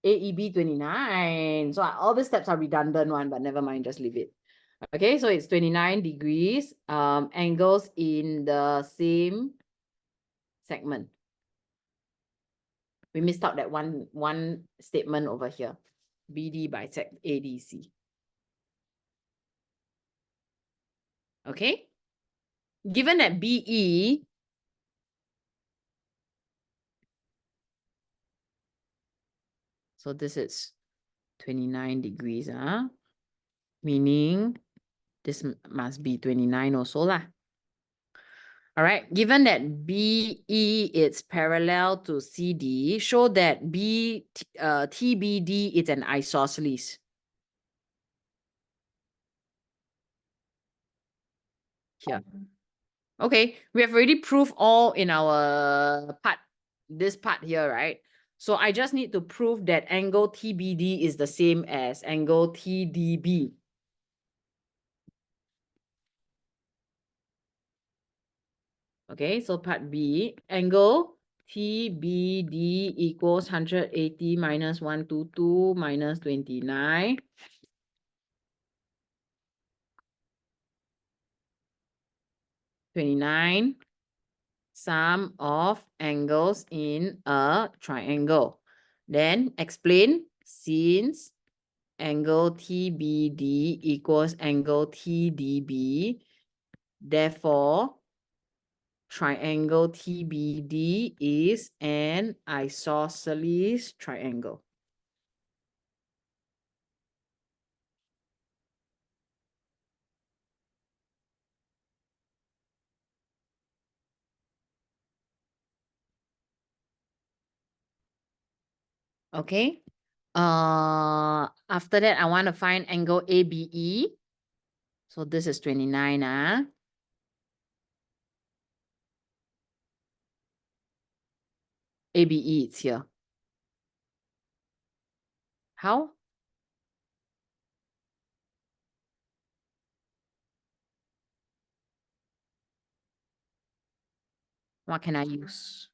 AEB 29. So all the steps are redundant one, but never mind, just leave it. Okay, so it's 29 degrees, angles in the same segment. We missed out that one statement over here. BD bisect ADC. Okay? Given that BE, so this is 29 degrees, meaning this must be 29 also lah. All right, given that BE is parallel to CD, show that TBD is an isosceles. Here. Okay, we have already proved all in our part, this part here, right? So I just need to prove that angle TBD is the same as angle TDB. Okay, so part B, angle TBD equals 180 minus 122 minus 29. Sum of angles in a triangle. Then explain, since angle TBD equals angle TDB, therefore triangle TBD is an isosceles triangle. Okay. After that, I want to find angle ABE. So this is 29. ABE, it's here. How? What can I use?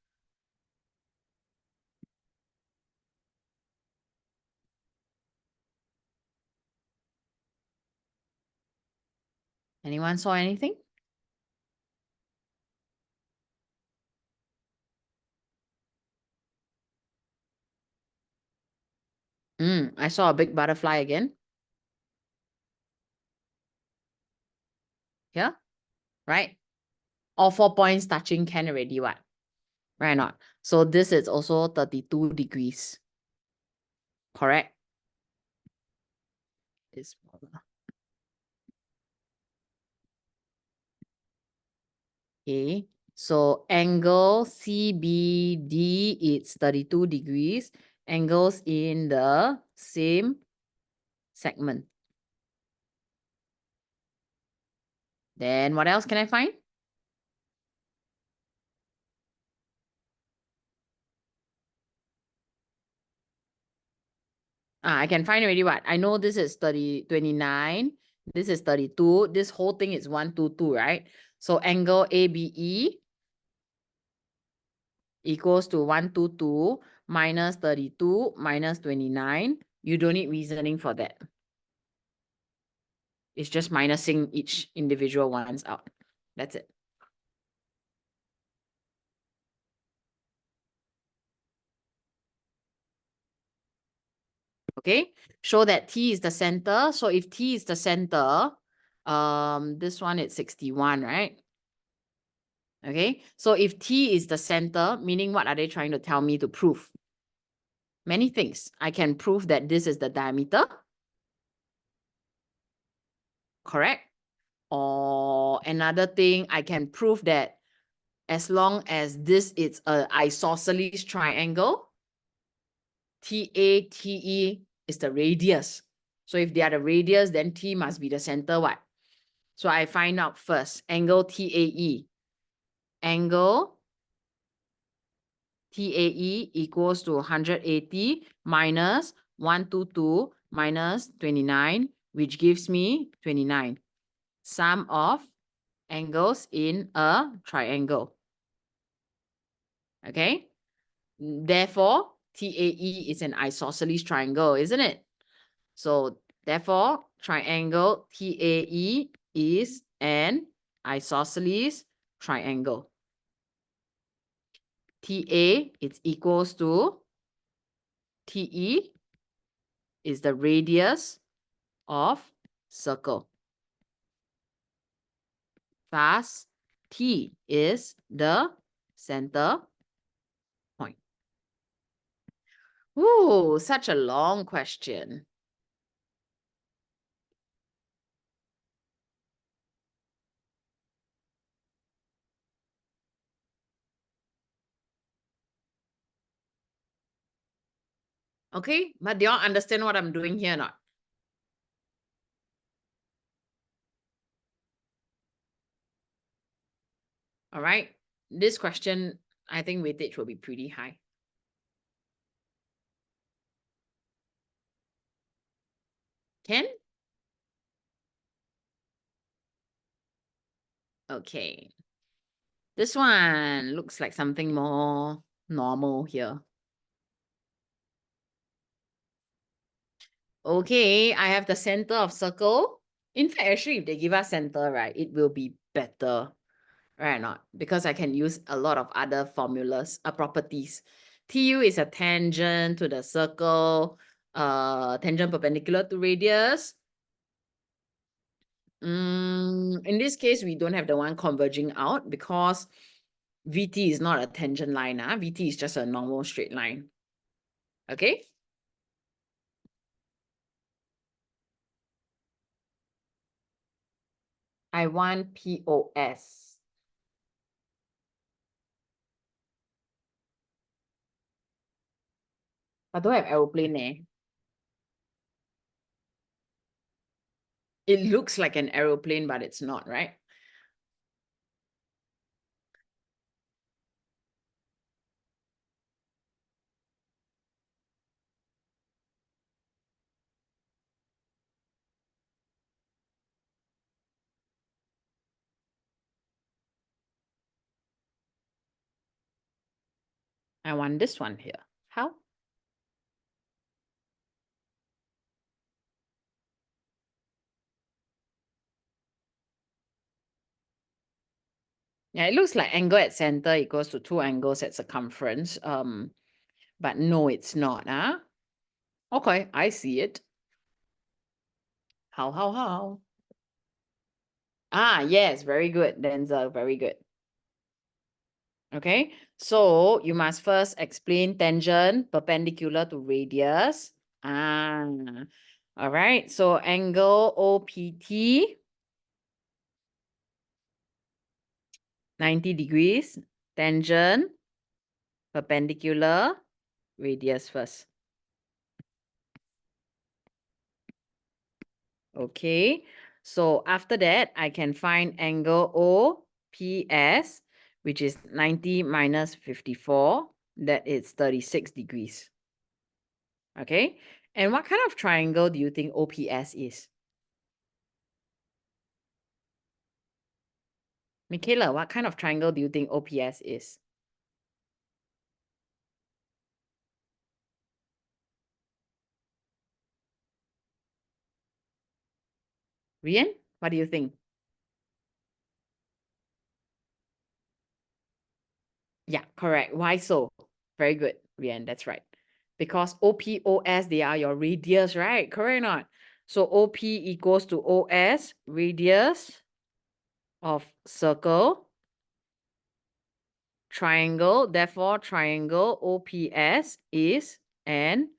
Anyone saw anything? I saw a big butterfly again. Here, right? All 4 points touching can already, what? Right or not? So this is also 32 degrees. Correct? It's smaller. Okay. So angle CBD, it's 32 degrees. Angles in the same segment. Then what else can I find? I can find already what? I know this is 29. This is 32. This whole thing is 122, right? So angle ABE equals to 122 minus 32 minus 29. You don't need reasoning for that. It's just minusing each individual ones out. That's it. Okay, show that T is the center. So if T is the center, this one is 61, right? Okay, so if T is the center, meaning what are they trying to tell me to prove? Many things. I can prove that this is the diameter. Correct? Or another thing, I can prove that as long as this is an isosceles triangle, TATE is the radius. So if they are the radius, then T must be the center, what? So I find out first, angle TAE. Angle TAE equals to 180 minus 122 minus 29, which gives me 29. Sum of angles in a triangle. Okay? Therefore, TAE is an isosceles triangle, isn't it? So therefore, triangle TAE is an isosceles triangle. TA is equals to TE is the radius of circle. Thus, T is the center point. Ooh, such a long question. Okay, but do you all understand what I'm doing here or not? All right, this question, I think weightage will be pretty high. Can? Okay. This one looks like something more normal here. Okay, I have the center of circle. In fact, actually, if they give us center, right, it will be better, right or not? Because I can use a lot of other formulas, properties. TU is a tangent to the circle, tangent perpendicular to radius. In this case, we don't have the one converging out because VT is not a tangent line. VT is just a normal straight line. Okay? I want POS. I don't have aeroplane eh. It looks like an aeroplane, but it's not, right? I want this one here. How? Yeah, it looks like angle at center equals to 2 angles at circumference. But no, it's not. Okay, I see it. How? Yes, very good, Denzel, very good. Okay, so you must first explain tangent perpendicular to radius. All right, so angle OPT, 90 degrees, tangent, perpendicular, radius first. Okay, so after that, I can find angle OPS, which is 90 minus 54, that is 36 degrees. Okay, and what kind of triangle do you think OPS is? Michaela, what kind of triangle do you think OPS is? Rian, what do you think? Yeah, correct. Why so? Very good, Rian, that's right. Because OPOS, they are your radius, right? Correct or not? So OP equals to OS, radius of circle, triangle. Therefore, triangle OPS is an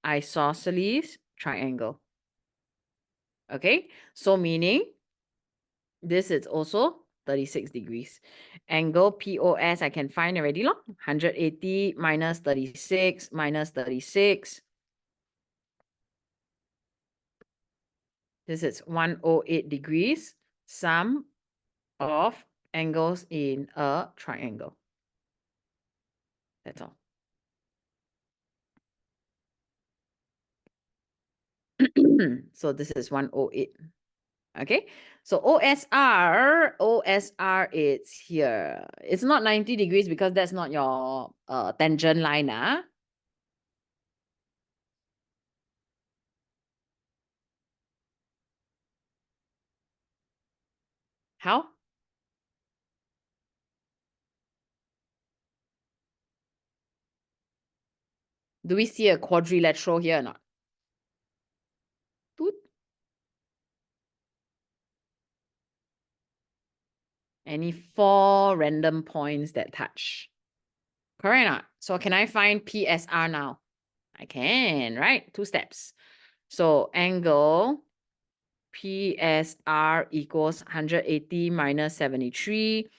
isosceles triangle. Okay, so meaning this is also 36 degrees. Angle POS I can find already, 180 minus 36 minus 36. This is 108 degrees, sum of angles in a triangle. That's all. So this is 108. Okay, so OSR is here. It's not 90 degrees because that's not your tangent line. How? Do we see a quadrilateral here or not? Toot. Any 4 random points that touch. Correct or not? So can I find PSR now? I can, right? 2 steps. So angle PSR equals 180 minus 73.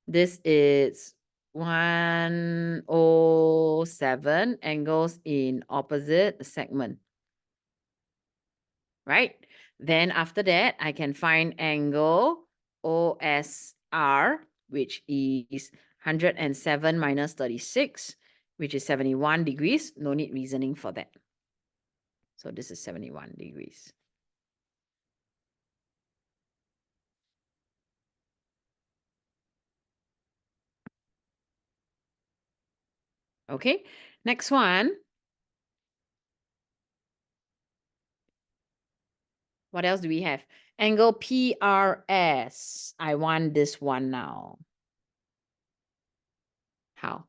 This is 107 angles in opposite segment. Right? Then after that, I can find angle OSR, which is 107 minus 36, which is 71 degrees. No need reasoning for that. So this is 71 degrees. Okay, next one. What else do we have? Angle PRS. I want this one now. How?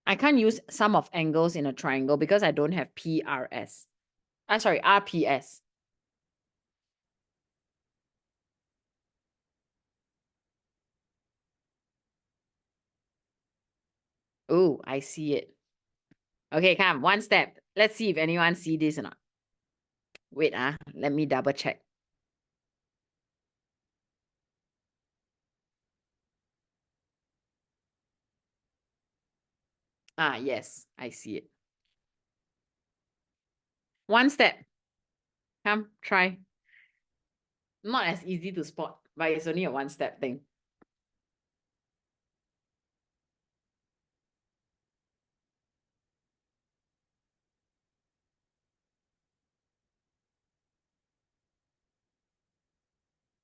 I can't use sum of angles in a triangle because I don't have PRS. Sorry, RPS. Oh, I see it. Okay, come, one step. Let's see if anyone see this or not. Wait, let me double check. Yes, I see it. One step. Come, try. Not as easy to spot, but it's only a one-step thing.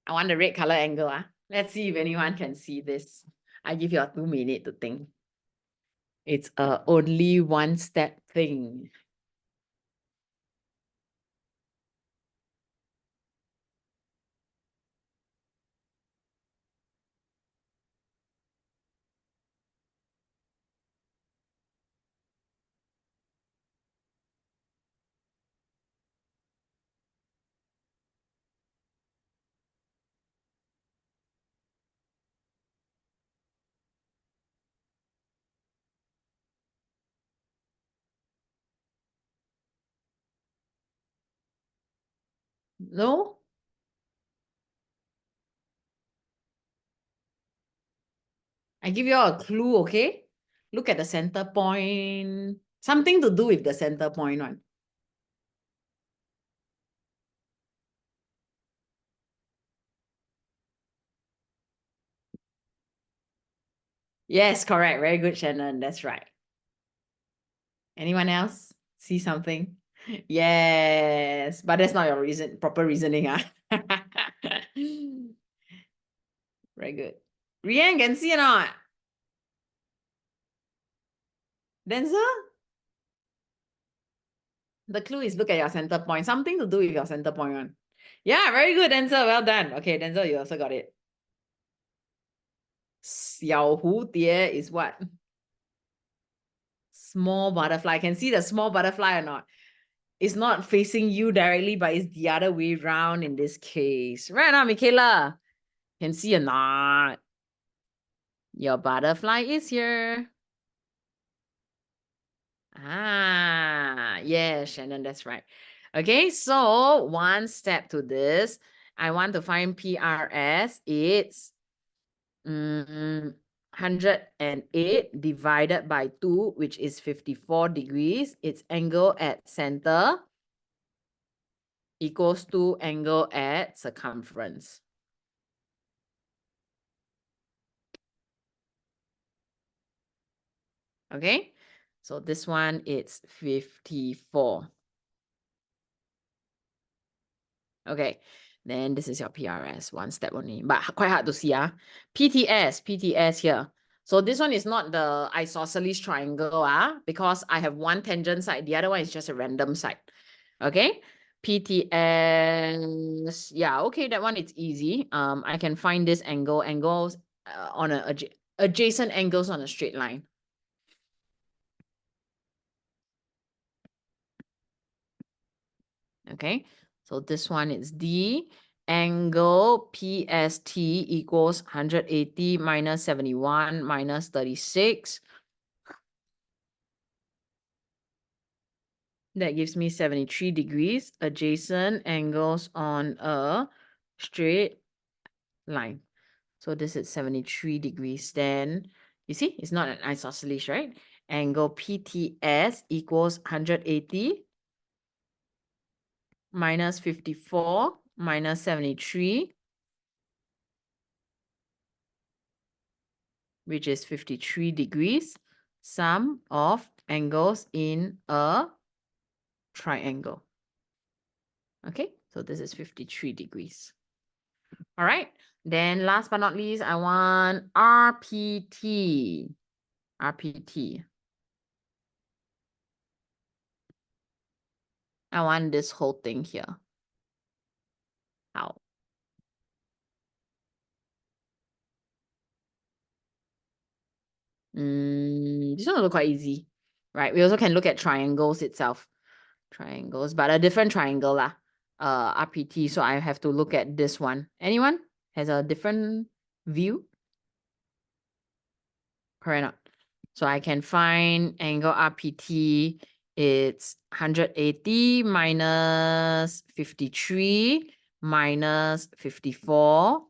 I want the red color angle. Let's see if anyone can see this. I give you a 2 minutes to think. It's only one-step thing. No? I give you all a clue, okay? Look at the center point. Something to do with the center point one. Yes, correct. Very good, Shannon. That's right. Anyone else see something? Yes, but that's not your proper reasoning. Very good. Rian, can see or not? Denzel? The clue is look at your center point. Something to do with your center point one. Yeah, very good, Denzel. Well done. Okay, Denzel, you also got it. 小蝴蝶 is what? Small butterfly. Can see the small butterfly or not? It's not facing you directly, but it's the other way around in this case. Right now, Michaela. Can see or not? Your butterfly is here. Yeah, Shannon, that's right. Okay, so one step to this. I want to find PRS. It's 108 divided by 2, which is 54 degrees. Its angle at center equals to angle at circumference. Okay, so this one it's 54. Okay, then this is your PRS, one step only, but quite hard to see. PTS here. So this one is not the isosceles triangle because I have one tangent side, the other one is just a random side. Okay, PTS, yeah, okay, that one it's easy. I can find this angles on adjacent angles on a straight line. Okay, so this one is D. Angle PST equals 180 minus 71 minus 36. That gives me 73 degrees. Adjacent angles on a straight line. So this is 73 degrees. Then, you see, it's not an isosceles, right? Angle PTS equals 180 minus 54 minus 73. Which is 53 degrees, sum of angles in a triangle. Okay, so this is 53 degrees. All right. Then last but not least, I want RPT. RPT. I want this whole thing here. How? This one will look quite easy, right? We also can look at triangles itself. Triangles, but a different triangle lah. RPT. So I have to look at this one. Anyone has a different view? Correct or not? So I can find angle RPT. It's 180 minus 53 minus 54.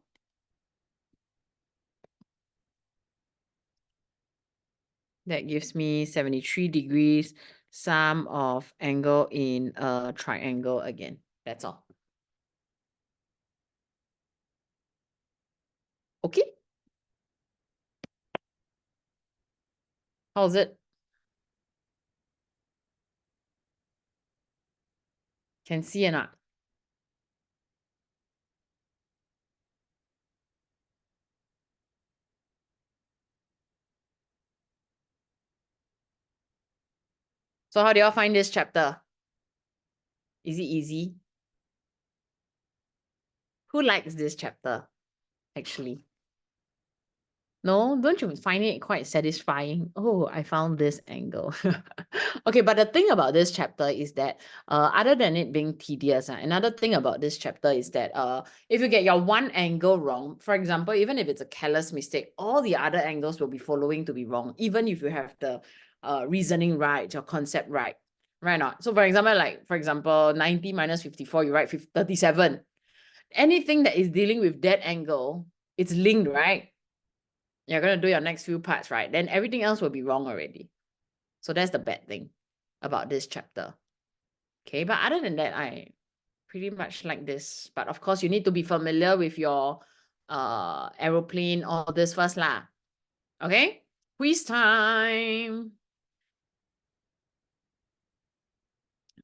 That gives me 73 degrees, sum of angle in a triangle again. That's all. Okay. How's it? Can see or not? So how do y'all find this chapter? Is it easy? Who likes this chapter, actually? No, don't you find it quite satisfying? Oh, I found this angle. Okay, but the thing about this chapter is that other than it being tedious, another thing about this chapter is that if you get your one angle wrong, for example, even if it's a careless mistake, all the other angles will be following to be wrong, even if you have the reasoning right, your concept right. Right or not? So for example, 90 minus 54, you write 37. Anything that is dealing with that angle, it's linked, right? You're going to do your next few parts, right? Then everything else will be wrong already. So that's the bad thing about this chapter. Okay, but other than that, I pretty much like this. But of course, you need to be familiar with your aeroplane, all this first lah. Okay, quiz time.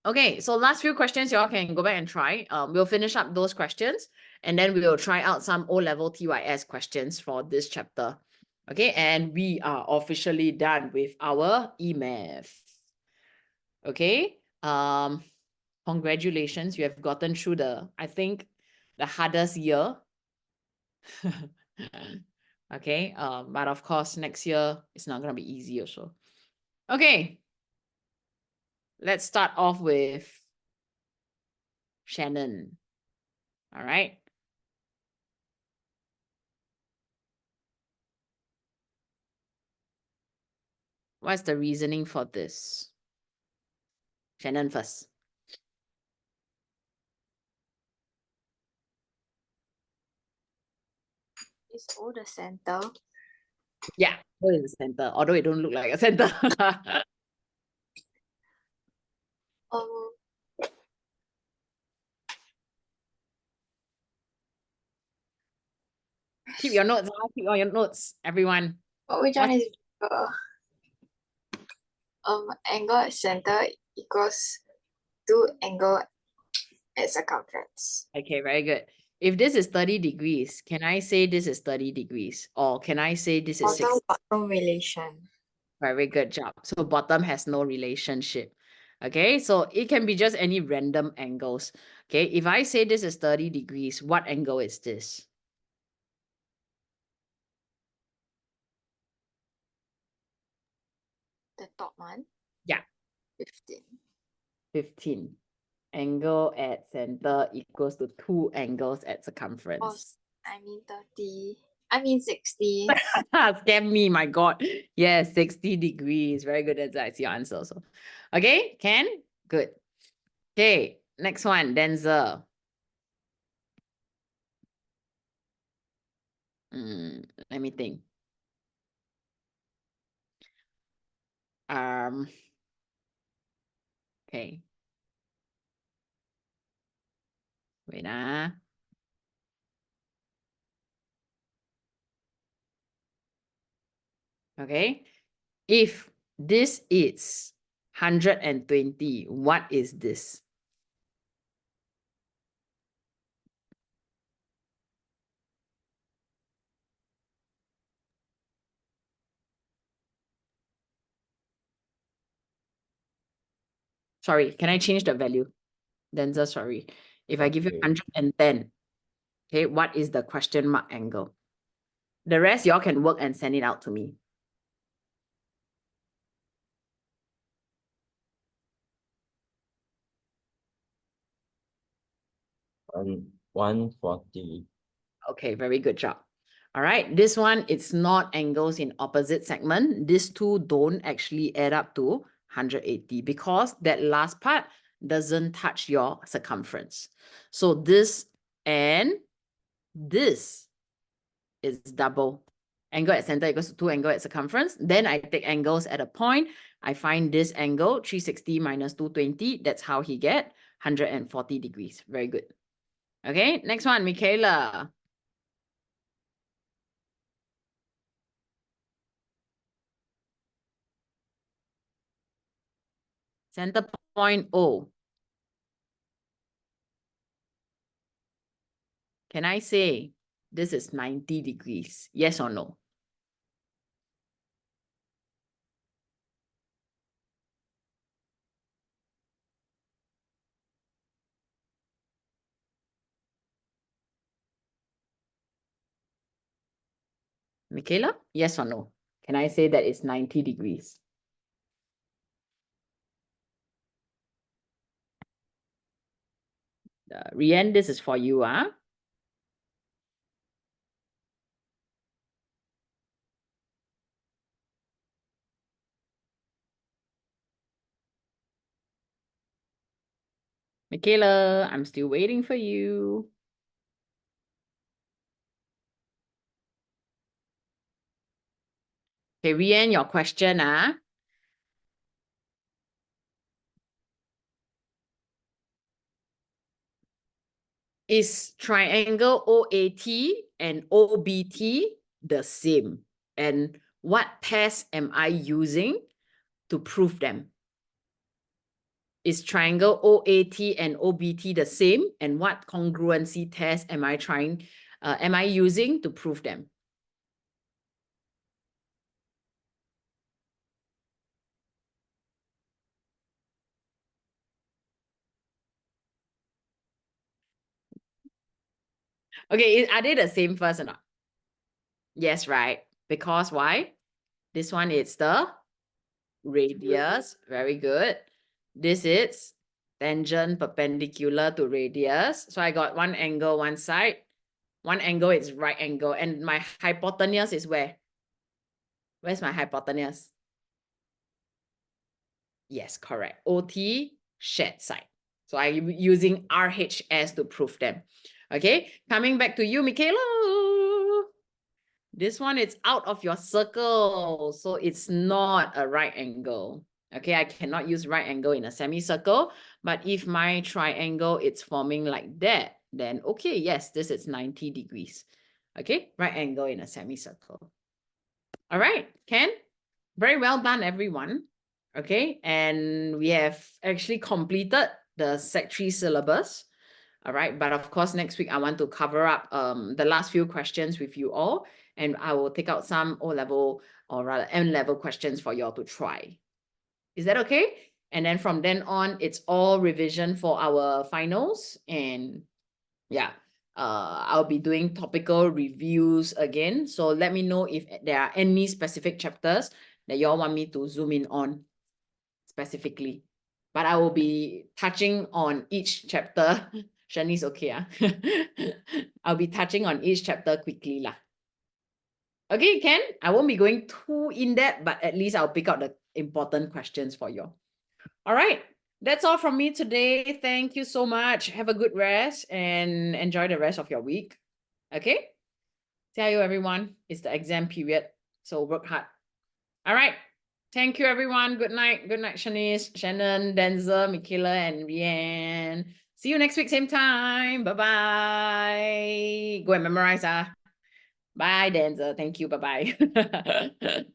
Okay, so last few questions, y'all can go back and try. We'll finish up those questions, and then we will try out some O-level TYS questions for this chapter. Okay, and we are officially done with our E-Math. Okay, congratulations, you have gotten through I think, the hardest year. Okay, but of course, next year, it's not gonna be easy also. Okay, let's start off with Shannon. All right. What's the reasoning for this? Shannon first. Is O the center? Yeah, O is the center, although it don't look like a center. Um, Keep your notes, keep all your notes, everyone. which one is angle at center equals 2 angle at circumference. Okay, very good. If this is 30 degrees, can I say this is 30 degrees? Or can I say this is 60? Bottom relation. Very good job. So bottom has no relationship. Okay, so it can be just any random angles. Okay, if I say this is 30 degrees, what angle is this? The top one? Yeah. 15. 15. Angle at center equals to 2 angles at circumference. I mean 30. I mean 60. Scam me, my God. Yes, 60 degrees. Very good. That's your answer also. Okay, Ken? Good. Okay, next one, Denzel. Let me think. Okay. Wait. Okay. If this is 120, what is this? Sorry, can I change the value? Denzel, sorry. If I give you Okay. 110, okay, what is the question mark angle? The rest, y'all can work and send it out to me. Um, 140. Okay, very good job. All right, this one, it's not angles in opposite segment. These two don't actually add up to 180 because that last part doesn't touch your circumference. So this and this is double. Angle at center equals to 2 angle at circumference. Then I take angles at a point. I find this angle, 360 minus 220. That's how he get 140 degrees. Very good. Okay, next one, Michaela. Center point O. Can I say this is 90 degrees? Yes or no? Michaela, yes or no? Can I say that it's 90 degrees? Rian, this is for you, huh? Michaela, I'm still waiting for you. Okay, Rian, your question, huh? Is triangle OAT and OBT the same? And what test am I using to prove them? Is triangle OAT and OBT the same? And what congruency test am I using to prove them? Okay, are they the same first or not? Yes, right. Because why? This one is the radius. Very good. This is tangent perpendicular to radius. So I got one angle, one side. One angle is right angle. And my hypotenuse is where? Where's my hypotenuse? Yes, correct. OT, shared side. So I'm using RHS to prove them. Okay, coming back to you, Michaela. This one is out of your circle, so it's not a right angle. Okay, I cannot use right angle in a semicircle, but if my triangle is forming like that, then okay, yes, this is 90 degrees. Okay, right angle in a semicircle. All right, Ken, very well done, everyone. Okay, and we have actually completed the Sec 3 syllabus. All right, but of course, next week I want to cover up the last few questions with you all, and I will take out some O-level or rather N-level questions for you all to try. Is that okay? And then from then on, it's all revision for our finals. And yeah, I'll be doing topical reviews again. So let me know if there are any specific chapters that you all want me to zoom in on specifically. But I will be touching on each chapter. Shanice, okay. I'll be touching on each chapter quickly lah. Okay, Ken, I won't be going too in-depth, but at least I'll pick out the important questions for you. All right, that's all from me today. Thank you so much. Have a good rest and enjoy the rest of your week. Okay? See you, everyone. It's the exam period, so work hard. All right. Thank you, everyone. Good night. Good night, Shanice, Shannon, Denzel, Michaela, and Rianne. See you next week, same time. Bye-bye. Go and memorize. Bye, Denzel. Thank you. Bye-bye.